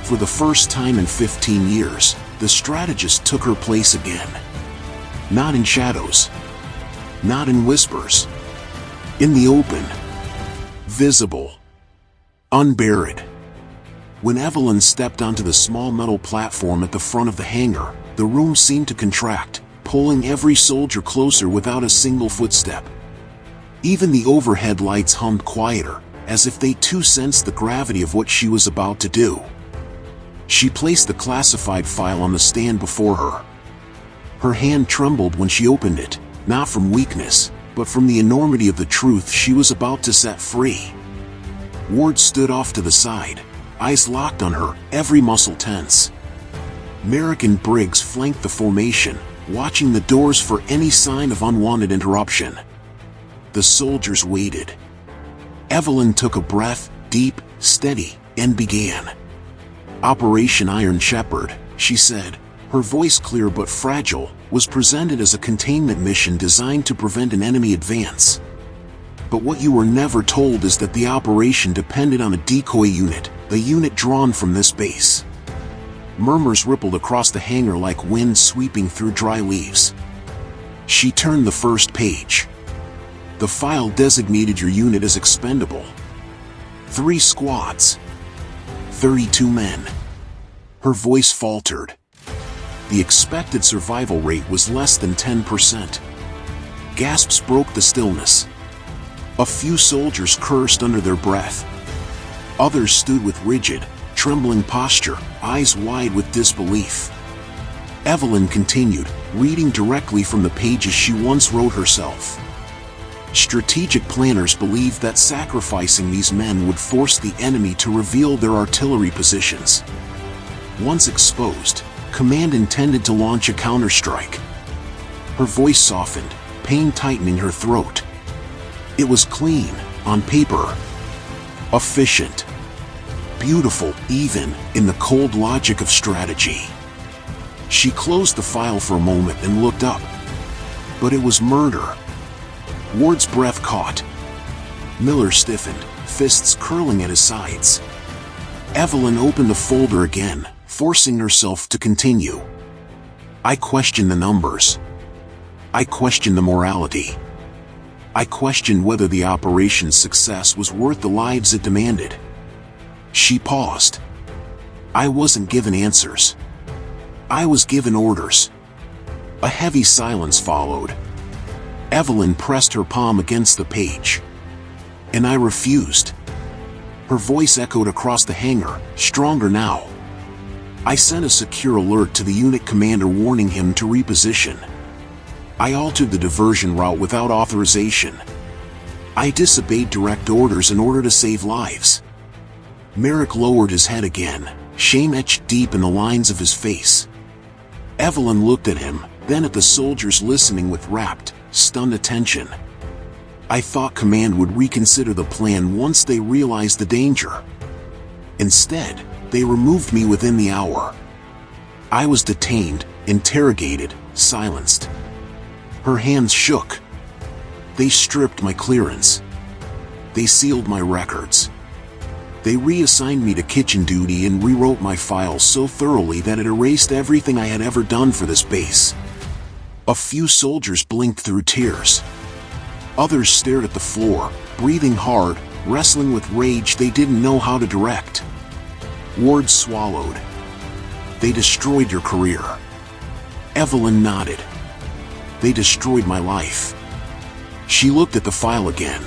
For the first time in 15 years, the strategist took her place again. Not in shadows. Not in whispers. In the open. Visible. Unburied. When Evelyn stepped onto the small metal platform at the front of the hangar, the room seemed to contract, pulling every soldier closer without a single footstep. Even the overhead lights hummed quieter, as if they too sensed the gravity of what she was about to do. She placed the classified file on the stand before her. Her hand trembled when she opened it, not from weakness, but from the enormity of the truth she was about to set free. Ward stood off to the side, eyes locked on her, every muscle tense. Merrick and Briggs flanked the formation, watching the doors for any sign of unwanted interruption. The soldiers waited. Evelyn took a breath, deep, steady, and began. "Operation Iron Shepherd," she said, her voice clear but fragile, was presented as a containment mission designed to prevent an enemy advance. But what you were never told is that the operation depended on a decoy unit, the unit drawn from this base. Murmurs rippled across the hangar like wind sweeping through dry leaves. She turned the first page. The file designated your unit as expendable. 3 squads. 32 men. Her voice faltered. The expected survival rate was less than 10%. Gasps broke the stillness. A few soldiers cursed under their breath. Others stood with rigid, trembling posture, eyes wide with disbelief. Evelyn continued, reading directly from the pages she once wrote herself. Strategic planners believed that sacrificing these men would force the enemy to reveal their artillery positions. Once exposed, Command intended to launch a counterstrike. Her voice softened, pain tightening her throat. It was clean, on paper. Efficient. Beautiful, even, in the cold logic of strategy. She closed the file for a moment and looked up. But it was murder. Ward's breath caught. Miller stiffened, fists curling at his sides. Evelyn opened the folder again, forcing herself to continue. I questioned the numbers. I questioned the morality. I questioned whether the operation's success was worth the lives it demanded. She paused. I wasn't given answers. I was given orders. A heavy silence followed. Evelyn pressed her palm against the page. And I refused. Her voice echoed across the hangar, stronger now. I sent a secure alert to the unit commander warning him to reposition. I altered the diversion route without authorization. I disobeyed direct orders in order to save lives. Merrick lowered his head again, shame etched deep in the lines of his face. Evelyn looked at him, then at the soldiers listening with rapt, stunned attention. I thought command would reconsider the plan once they realized the danger. Instead, they removed me within the hour. I was detained, interrogated, silenced. Her hands shook. They stripped my clearance. They sealed my records. They reassigned me to kitchen duty and rewrote my files so thoroughly that it erased everything I had ever done for this base. A few soldiers blinked through tears. Others stared at the floor, breathing hard, wrestling with rage they didn't know how to direct. Ward swallowed. They destroyed your career. Evelyn nodded. They destroyed my life. She looked at the file again.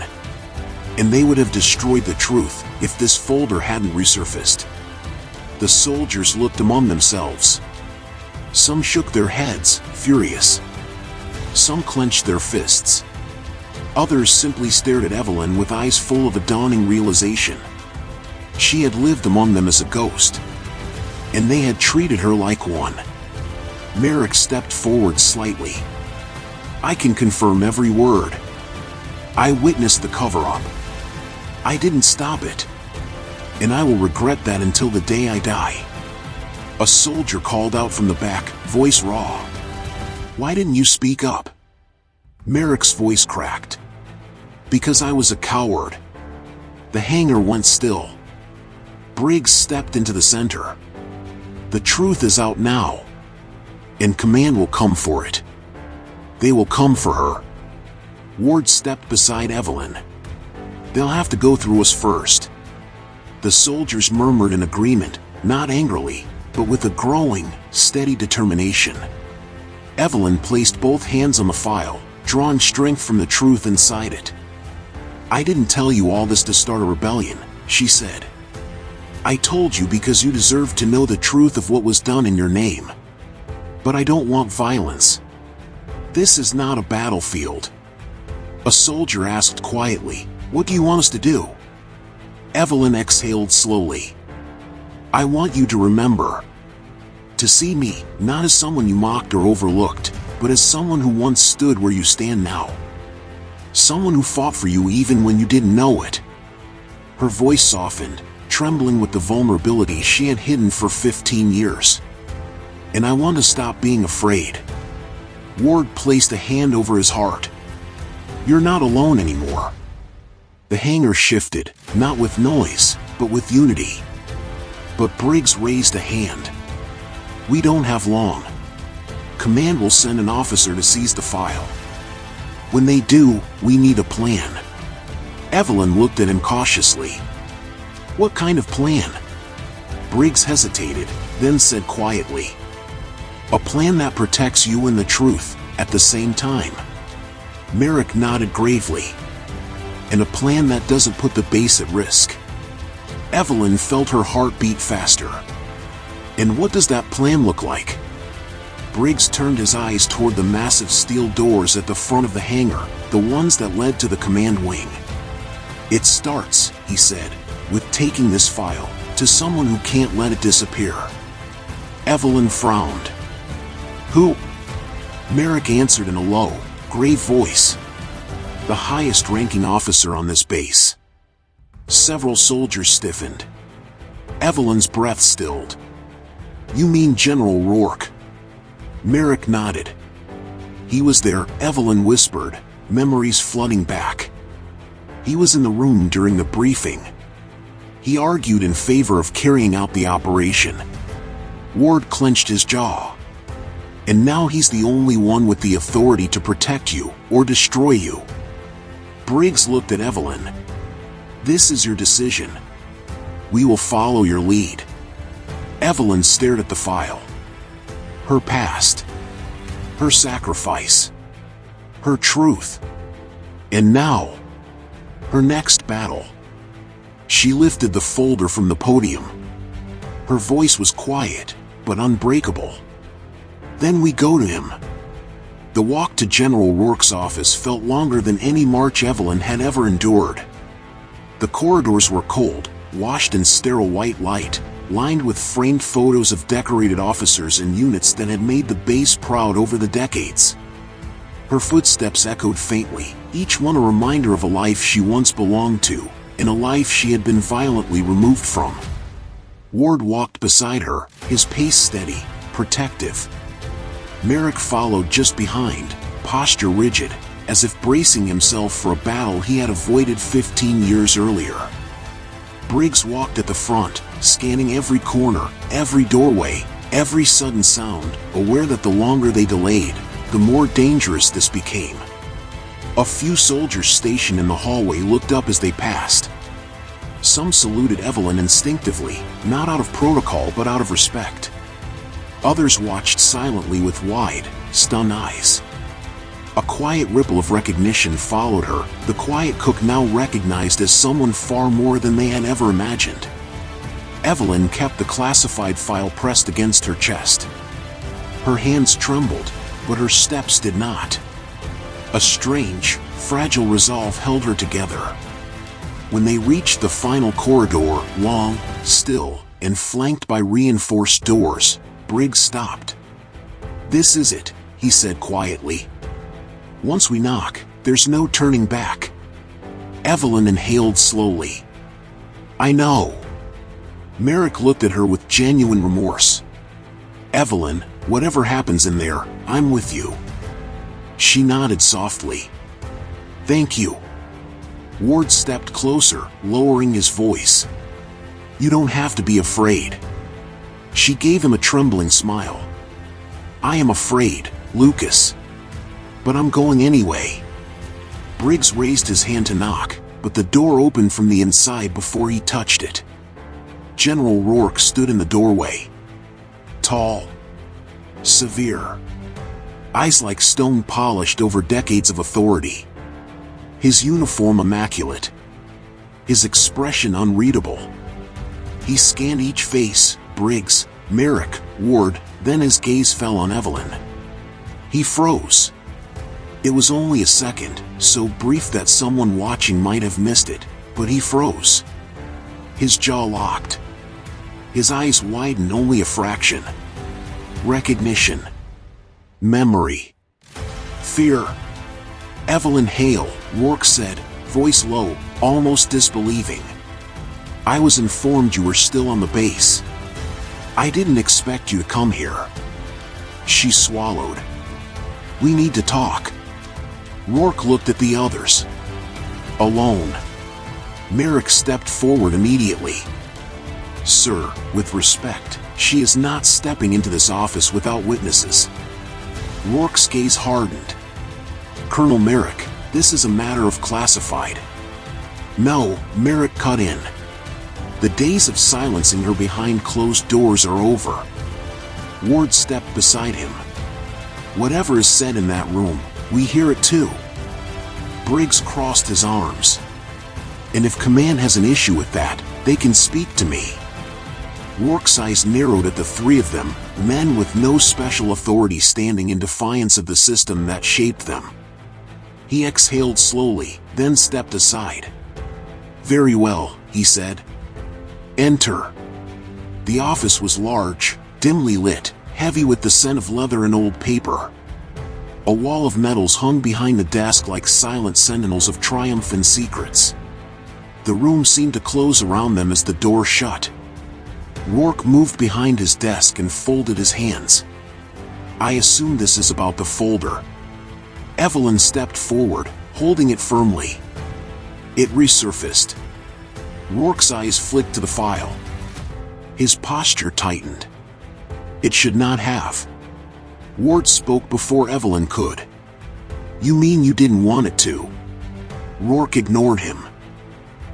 And they would have destroyed the truth if this folder hadn't resurfaced. The soldiers looked among themselves. Some shook their heads, furious. Some clenched their fists. Others simply stared at Evelyn with eyes full of a dawning realization. She had lived among them as a ghost. And they had treated her like one. Merrick stepped forward slightly. I can confirm every word. I witnessed the cover-up. I didn't stop it. And I will regret that until the day I die. A soldier called out from the back, voice raw. Why didn't you speak up? Merrick's voice cracked. Because I was a coward. The hangar went still. Briggs stepped into the center. The truth is out now. And command will come for it. They will come for her. Ward stepped beside Evelyn. They'll have to go through us first. The soldiers murmured in agreement, not angrily, but with a growing, steady determination. Evelyn placed both hands on the file, drawing strength from the truth inside it. I didn't tell you all this to start a rebellion, she said. I told you because you deserve to know the truth of what was done in your name. But I don't want violence. This is not a battlefield. A soldier asked quietly, what do you want us to do? Evelyn exhaled slowly. I want you to remember. To see me, not as someone you mocked or overlooked, but as someone who once stood where you stand now. Someone who fought for you even when you didn't know it. Her voice softened, trembling with the vulnerability she had hidden for 15 years. And I want to stop being afraid. Ward placed a hand over his heart. You're not alone anymore. The hangar shifted, not with noise, but with unity. But Briggs raised a hand. We don't have long. Command will send an officer to seize the file. When they do, we need a plan. Evelyn looked at him cautiously. What kind of plan? Briggs hesitated, then said quietly. A plan that protects you and the truth, at the same time. Merrick nodded gravely. And a plan that doesn't put the base at risk. Evelyn felt her heart beat faster. And what does that plan look like? Briggs turned his eyes toward the massive steel doors at the front of the hangar, the ones that led to the command wing. It starts, he said, with taking this file to someone who can't let it disappear. Evelyn frowned. Who? Merrick answered in a low, grave voice. The highest-ranking officer on this base. Several soldiers stiffened. Evelyn's breath stilled. You mean General Rourke? Merrick nodded. He was there, Evelyn whispered, memories flooding back. He was in the room during the briefing. He argued in favor of carrying out the operation. Ward clenched his jaw. And now he's the only one with the authority to protect you or destroy you. Briggs looked at Evelyn. This is your decision. We will follow your lead. Evelyn stared at the file. Her past. Her sacrifice. Her truth. And now, her next battle. She lifted the folder from the podium. Her voice was quiet, but unbreakable. Then we go to him. The walk to General Rourke's office felt longer than any march Evelyn had ever endured. The corridors were cold, washed in sterile white light, lined with framed photos of decorated officers and units that had made the base proud over the decades. Her footsteps echoed faintly, each one a reminder of a life she once belonged to, and a life she had been violently removed from. Ward walked beside her, his pace steady, protective. Merrick followed just behind, posture rigid, as if bracing himself for a battle he had avoided 15 years earlier. Briggs walked at the front, scanning every corner, every doorway, every sudden sound, aware that the longer they delayed, the more dangerous this became. A few soldiers stationed in the hallway looked up as they passed. Some saluted Evelyn instinctively, not out of protocol but out of respect. Others watched silently with wide, stunned eyes. A quiet ripple of recognition followed her, the quiet cook now recognized as someone far more than they had ever imagined. Evelyn kept the classified file pressed against her chest. Her hands trembled, but her steps did not. A strange, fragile resolve held her together. When they reached the final corridor, long, still, and flanked by reinforced doors, Briggs stopped. "This is it," he said quietly. "Once we knock, there's no turning back." Evelyn inhaled slowly. "I know." Merrick looked at her with genuine remorse. "Evelyn, whatever happens in there, I'm with you." She nodded softly. "Thank you." Ward stepped closer, lowering his voice. "You don't have to be afraid." She gave him a trembling smile. "I am afraid, Lucas. But I'm going anyway." Briggs raised his hand to knock, but the door opened from the inside before he touched it. General Rourke stood in the doorway. Tall. Severe. Eyes like stone polished over decades of authority. His uniform immaculate. His expression unreadable. He scanned each face, Briggs, Merrick, Ward, then his gaze fell on Evelyn. He froze. It was only a second, so brief that someone watching might have missed it, but he froze. His jaw locked. His eyes widened only a fraction. Recognition. Memory. Fear. "Evelyn Hale," Rourke said, voice low, almost disbelieving. "I was informed you were still on the base. I didn't expect you to come here." She swallowed. "We need to talk." Rourke looked at the others. "Alone." Merrick stepped forward immediately. "Sir, with respect, she is not stepping into this office without witnesses." Rourke's gaze hardened. "Colonel Merrick, this is a matter of classified." "No," Merrick cut in. "The days of silencing her behind closed doors are over." Ward stepped beside him. "Whatever is said in that room, we hear it too." Briggs crossed his arms. "And if command has an issue with that, they can speak to me." Rourke's eyes narrowed at the three of them, men with no special authority standing in defiance of the system that shaped them. He exhaled slowly, then stepped aside. "Very well," he said. "Enter." The office was large, dimly lit, heavy with the scent of leather and old paper. A wall of medals hung behind the desk like silent sentinels of triumph and secrets. The room seemed to close around them as the door shut. Rourke moved behind his desk and folded his hands. "I assume this is about the folder." Evelyn stepped forward, holding it firmly. It resurfaced. Rourke's eyes flicked to the file. His posture tightened. It should not have. Ward spoke before Evelyn could. You mean you didn't want it to? Rourke ignored him.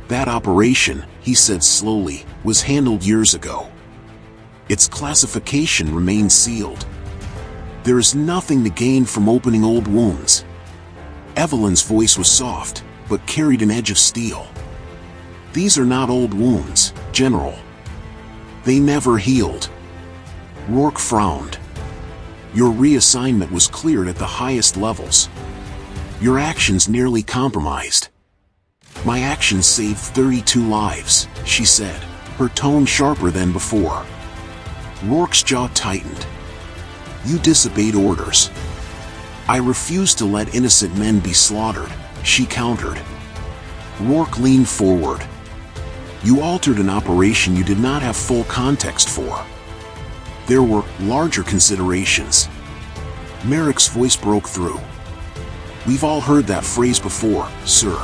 That operation, he said slowly, was handled years ago. Its classification remains sealed. There is nothing to gain from opening old wounds. Evelyn's voice was soft, but carried an edge of steel. These are not old wounds, General. They never healed. Rourke frowned. Your reassignment was cleared at the highest levels. Your actions nearly compromised. My actions saved 32 lives, she said, her tone sharper than before. Rourke's jaw tightened. You disobeyed orders. I refuse to let innocent men be slaughtered, she countered. Rourke leaned forward. You altered an operation you did not have full context for. There were larger considerations. Merrick's voice broke through. We've all heard that phrase before, sir.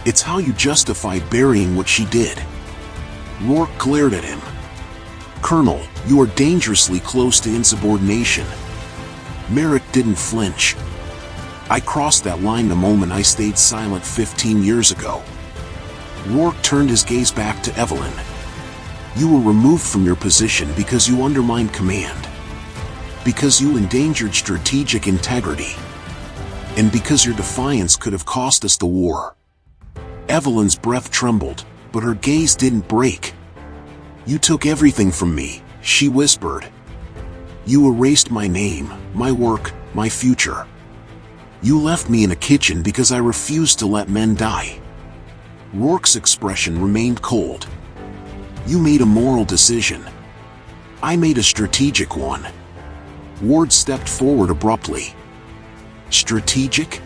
It's how you justify burying what she did. Rourke glared at him. Colonel, you are dangerously close to insubordination. Merrick didn't flinch. I crossed that line the moment I stayed silent 15 years ago. Rourke turned his gaze back to Evelyn. You were removed from your position because you undermined command. Because you endangered strategic integrity. And because your defiance could have cost us the war. Evelyn's breath trembled, but her gaze didn't break. You took everything from me, she whispered. You erased my name, my work, my future. You left me in a kitchen because I refused to let men die. Rourke's expression remained cold. You made a moral decision. I made a strategic one. Ward stepped forward abruptly. Strategic?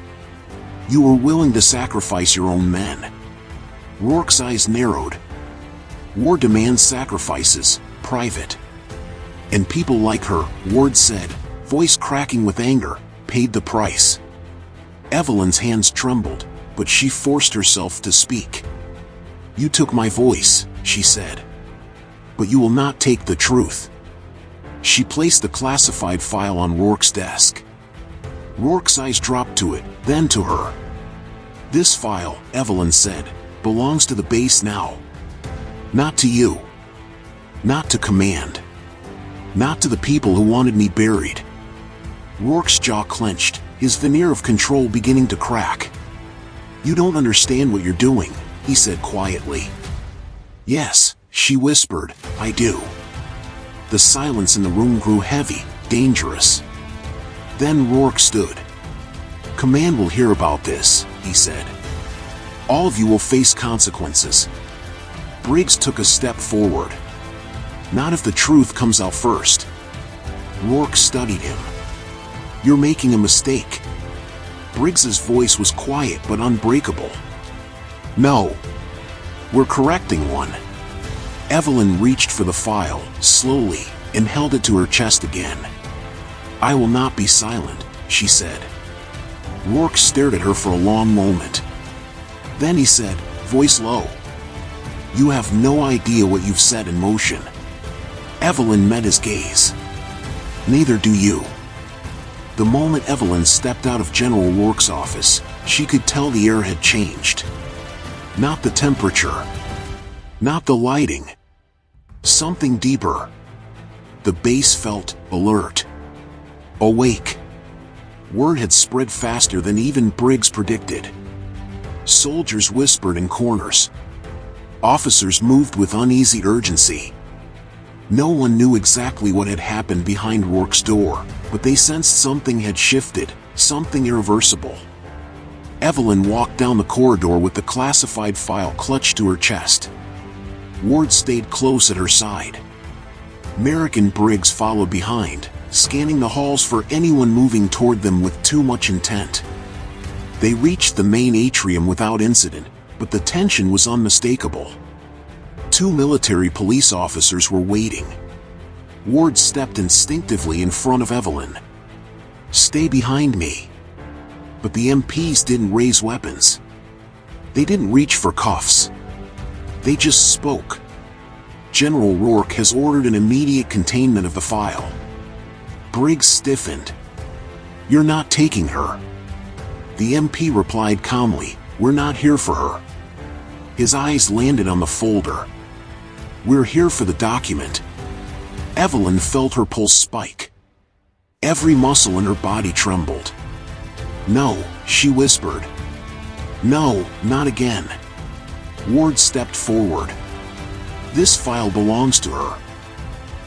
You were willing to sacrifice your own men. Rourke's eyes narrowed. War demands sacrifices, private. And people like her, Ward said, voice cracking with anger, paid the price. Evelyn's hands trembled, but she forced herself to speak. You took my voice, she said. But you will not take the truth. She placed the classified file on Rourke's desk. Rourke's eyes dropped to it, then to her. This file, Evelyn said, belongs to the base now. Not to you. Not to command. Not to the people who wanted me buried. Rourke's jaw clenched, his veneer of control beginning to crack. You don't understand what you're doing, he said quietly. Yes, she whispered, I do. The silence in the room grew heavy, dangerous. Then Rourke stood. Command will hear about this, he said. All of you will face consequences. Briggs took a step forward. Not if the truth comes out first. Rourke studied him. You're making a mistake. Briggs's voice was quiet but unbreakable. No. We're correcting one. Evelyn reached for the file, slowly, and held it to her chest again. I will not be silent, she said. Rourke stared at her for a long moment. Then he said, voice low. You have no idea what you've set in motion. Evelyn met his gaze. Neither do you. The moment Evelyn stepped out of General Rourke's office, she could tell the air had changed. Not the temperature. Not the lighting. Something deeper. The base felt alert. Awake. Word had spread faster than even Briggs predicted. Soldiers whispered in corners. Officers moved with uneasy urgency. No one knew exactly what had happened behind Rourke's door, but they sensed something had shifted, something irreversible. Evelyn walked down the corridor with the classified file clutched to her chest. Ward stayed close at her side. Merrick and Briggs followed behind, scanning the halls for anyone moving toward them with too much intent. They reached the main atrium without incident, but the tension was unmistakable. 2 military police officers were waiting. Ward stepped instinctively in front of Evelyn. Stay behind me. But the MPs didn't raise weapons. They didn't reach for cuffs. They just spoke. General Rourke has ordered an immediate containment of the file. Briggs stiffened. You're not taking her. The MP replied calmly, we're not here for her. His eyes landed on the folder. We're here for the document. Evelyn felt her pulse spike. Every muscle in her body trembled. No, she whispered. No, not again. Ward stepped forward. This file belongs to her.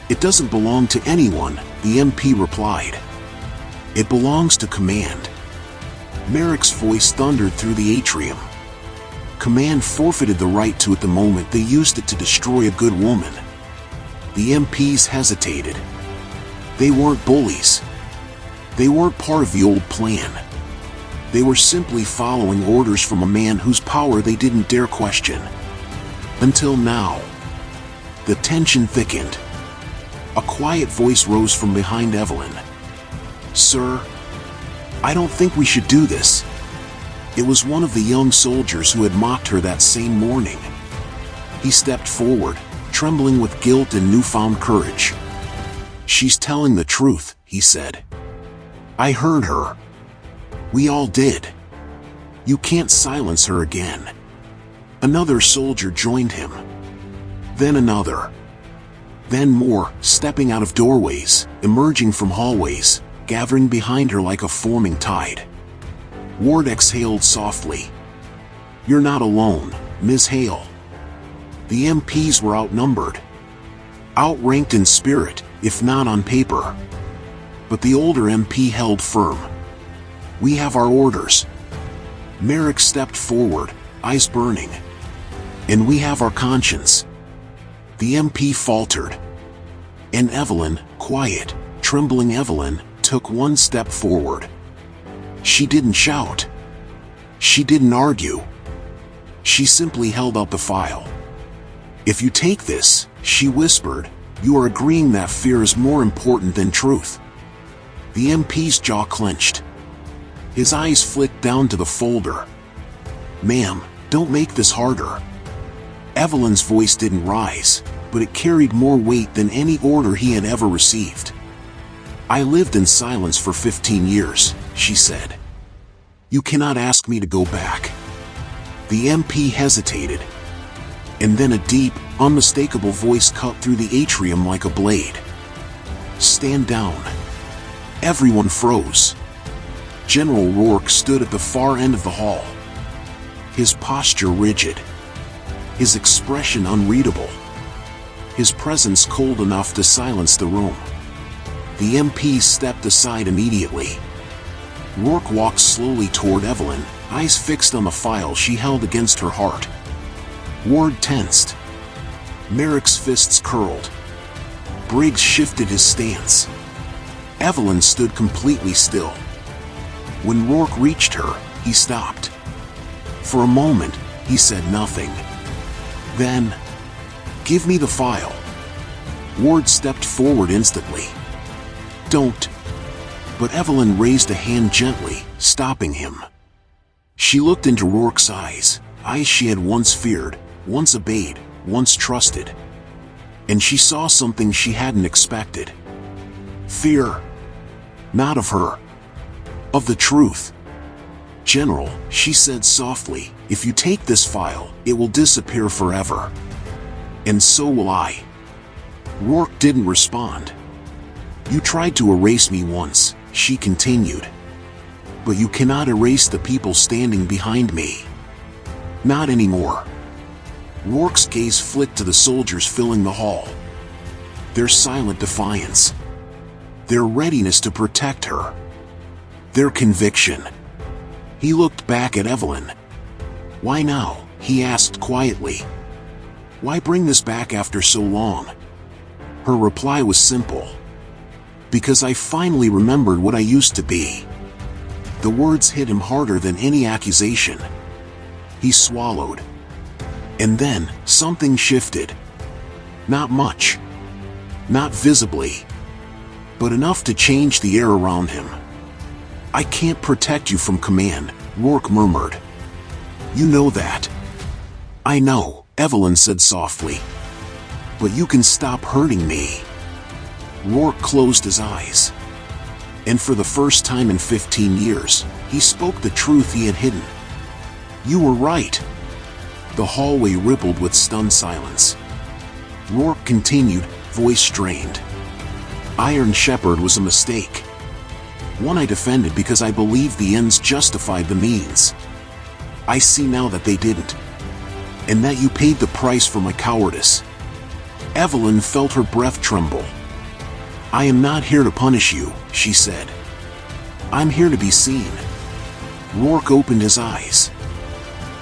It doesn't belong to anyone, the MP replied. It belongs to Command. Merrick's voice thundered through the atrium. Command forfeited the right to it the moment they used it to destroy a good woman. The MPs hesitated. They weren't bullies. They weren't part of the old plan. They were simply following orders from a man whose power they didn't dare question. Until now. The tension thickened. A quiet voice rose from behind Evelyn. Sir, I don't think we should do this. It was one of the young soldiers who had mocked her that same morning. He stepped forward, trembling with guilt and newfound courage. She's telling the truth, he said. I heard her. We all did. You can't silence her again. Another soldier joined him. Then another. Then more, stepping out of doorways, emerging from hallways, gathering behind her like a forming tide. Ward exhaled softly. You're not alone, Ms. Hale. The MPs were outnumbered. Outranked in spirit, if not on paper. But the older MP held firm. We have our orders. Merrick stepped forward, eyes burning. And we have our conscience. The MP faltered. And Evelyn, quiet, trembling Evelyn, took one step forward. She didn't shout. She didn't argue. She simply held out the file. If you take this, she whispered, you are agreeing that fear is more important than truth. The MP's jaw clenched. His eyes flicked down to the folder. Ma'am, don't make this harder. Evelyn's voice didn't rise, but it carried more weight than any order he had ever received. I lived in silence for 15 years, she said. You cannot ask me to go back. The MP hesitated. And then a deep, unmistakable voice cut through the atrium like a blade. Stand down. Everyone froze. General Rourke stood at the far end of the hall. His posture rigid. His expression unreadable. His presence cold enough to silence the room. The MP stepped aside immediately. Rourke walked slowly toward Evelyn, eyes fixed on the file she held against her heart. Ward tensed. Merrick's fists curled. Briggs shifted his stance. Evelyn stood completely still. When Rourke reached her, he stopped. For a moment, he said nothing. Then, give me the file. Ward stepped forward instantly. Don't. But Evelyn raised a hand gently, stopping him. She looked into Rourke's eyes she had once feared, once obeyed, once trusted. And she saw something she hadn't expected. Fear. Not of her. Of the truth. General, she said softly, if you take this file, it will disappear forever. And so will I. Rourke didn't respond. You tried to erase me once, she continued. But you cannot erase the people standing behind me. Not anymore. Rourke's gaze flicked to the soldiers filling the hall. Their silent defiance. Their readiness to protect her. Their conviction. He looked back at Evelyn. Why now? He asked quietly. Why bring this back after so long? Her reply was simple. Because I finally remembered what I used to be. The words hit him harder than any accusation. He swallowed. And then, something shifted. Not much. Not visibly. But enough to change the air around him. I can't protect you from command, Rourke murmured. You know that. I know, Evelyn said softly. But you can stop hurting me. Rourke closed his eyes. And for the first time in 15 years, he spoke the truth he had hidden. You were right. The hallway rippled with stunned silence. Rourke continued, voice strained. Iron Shepherd was a mistake. One I defended because I believed the ends justified the means. I see now that they didn't. And that you paid the price for my cowardice. Evelyn felt her breath tremble. I am not here to punish you, she said. I'm here to be seen. Rourke opened his eyes.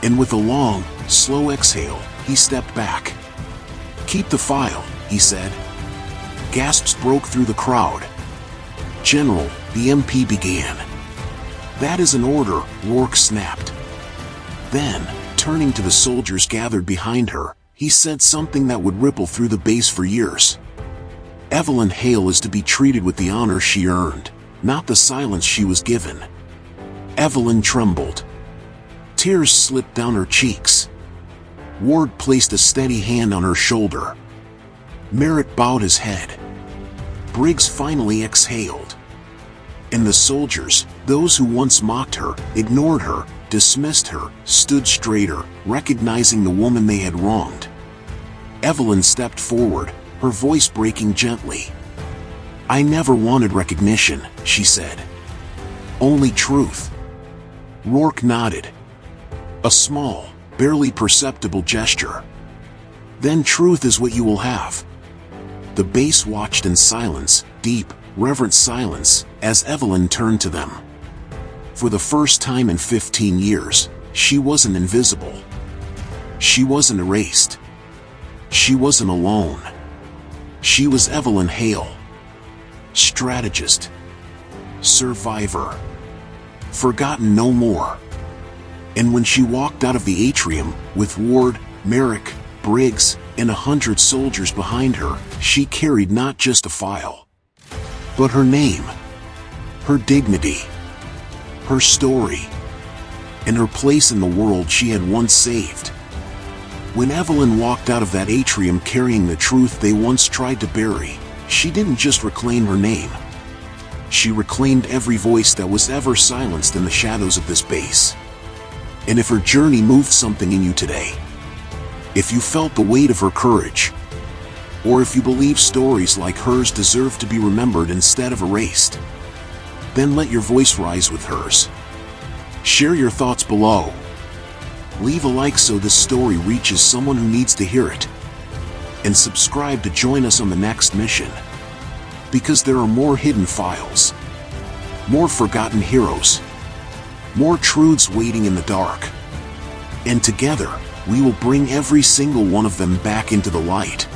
And with a long, slow exhale, he stepped back. Keep the file, he said. Gasps broke through the crowd. General, the MP began. That is an order, Rourke snapped. Then, turning to the soldiers gathered behind her, he said something that would ripple through the base for years. Evelyn Hale is to be treated with the honor she earned, not the silence she was given. Evelyn trembled. Tears slipped down her cheeks. Ward placed a steady hand on her shoulder. Merritt bowed his head. Briggs finally exhaled. And the soldiers, those who once mocked her, ignored her, dismissed her, stood straighter, recognizing the woman they had wronged. Evelyn stepped forward, her voice breaking gently. I never wanted recognition, she said. Only truth. Rourke nodded. A small, barely perceptible gesture. Then truth is what you will have. The base watched in silence, deep, reverent silence, as Evelyn turned to them. For the first time in 15 years, she wasn't invisible. She wasn't erased. She wasn't alone. She was Evelyn Hale. Strategist. Survivor. Forgotten no more. And when she walked out of the atrium, with Ward, Merrick, Briggs, and 100 soldiers behind her, she carried not just a file, but her name, her dignity, her story, and her place in the world she had once saved. When Evelyn walked out of that atrium carrying the truth they once tried to bury, she didn't just reclaim her name. She reclaimed every voice that was ever silenced in the shadows of this base. And if her journey moved something in you today, if you felt the weight of her courage, or if you believe stories like hers deserve to be remembered instead of erased, then let your voice rise with hers. Share your thoughts below. Leave a like so this story reaches someone who needs to hear it. And subscribe to join us on the next mission. Because there are more hidden files, more forgotten heroes, more truths waiting in the dark. And together, we will bring every single one of them back into the light.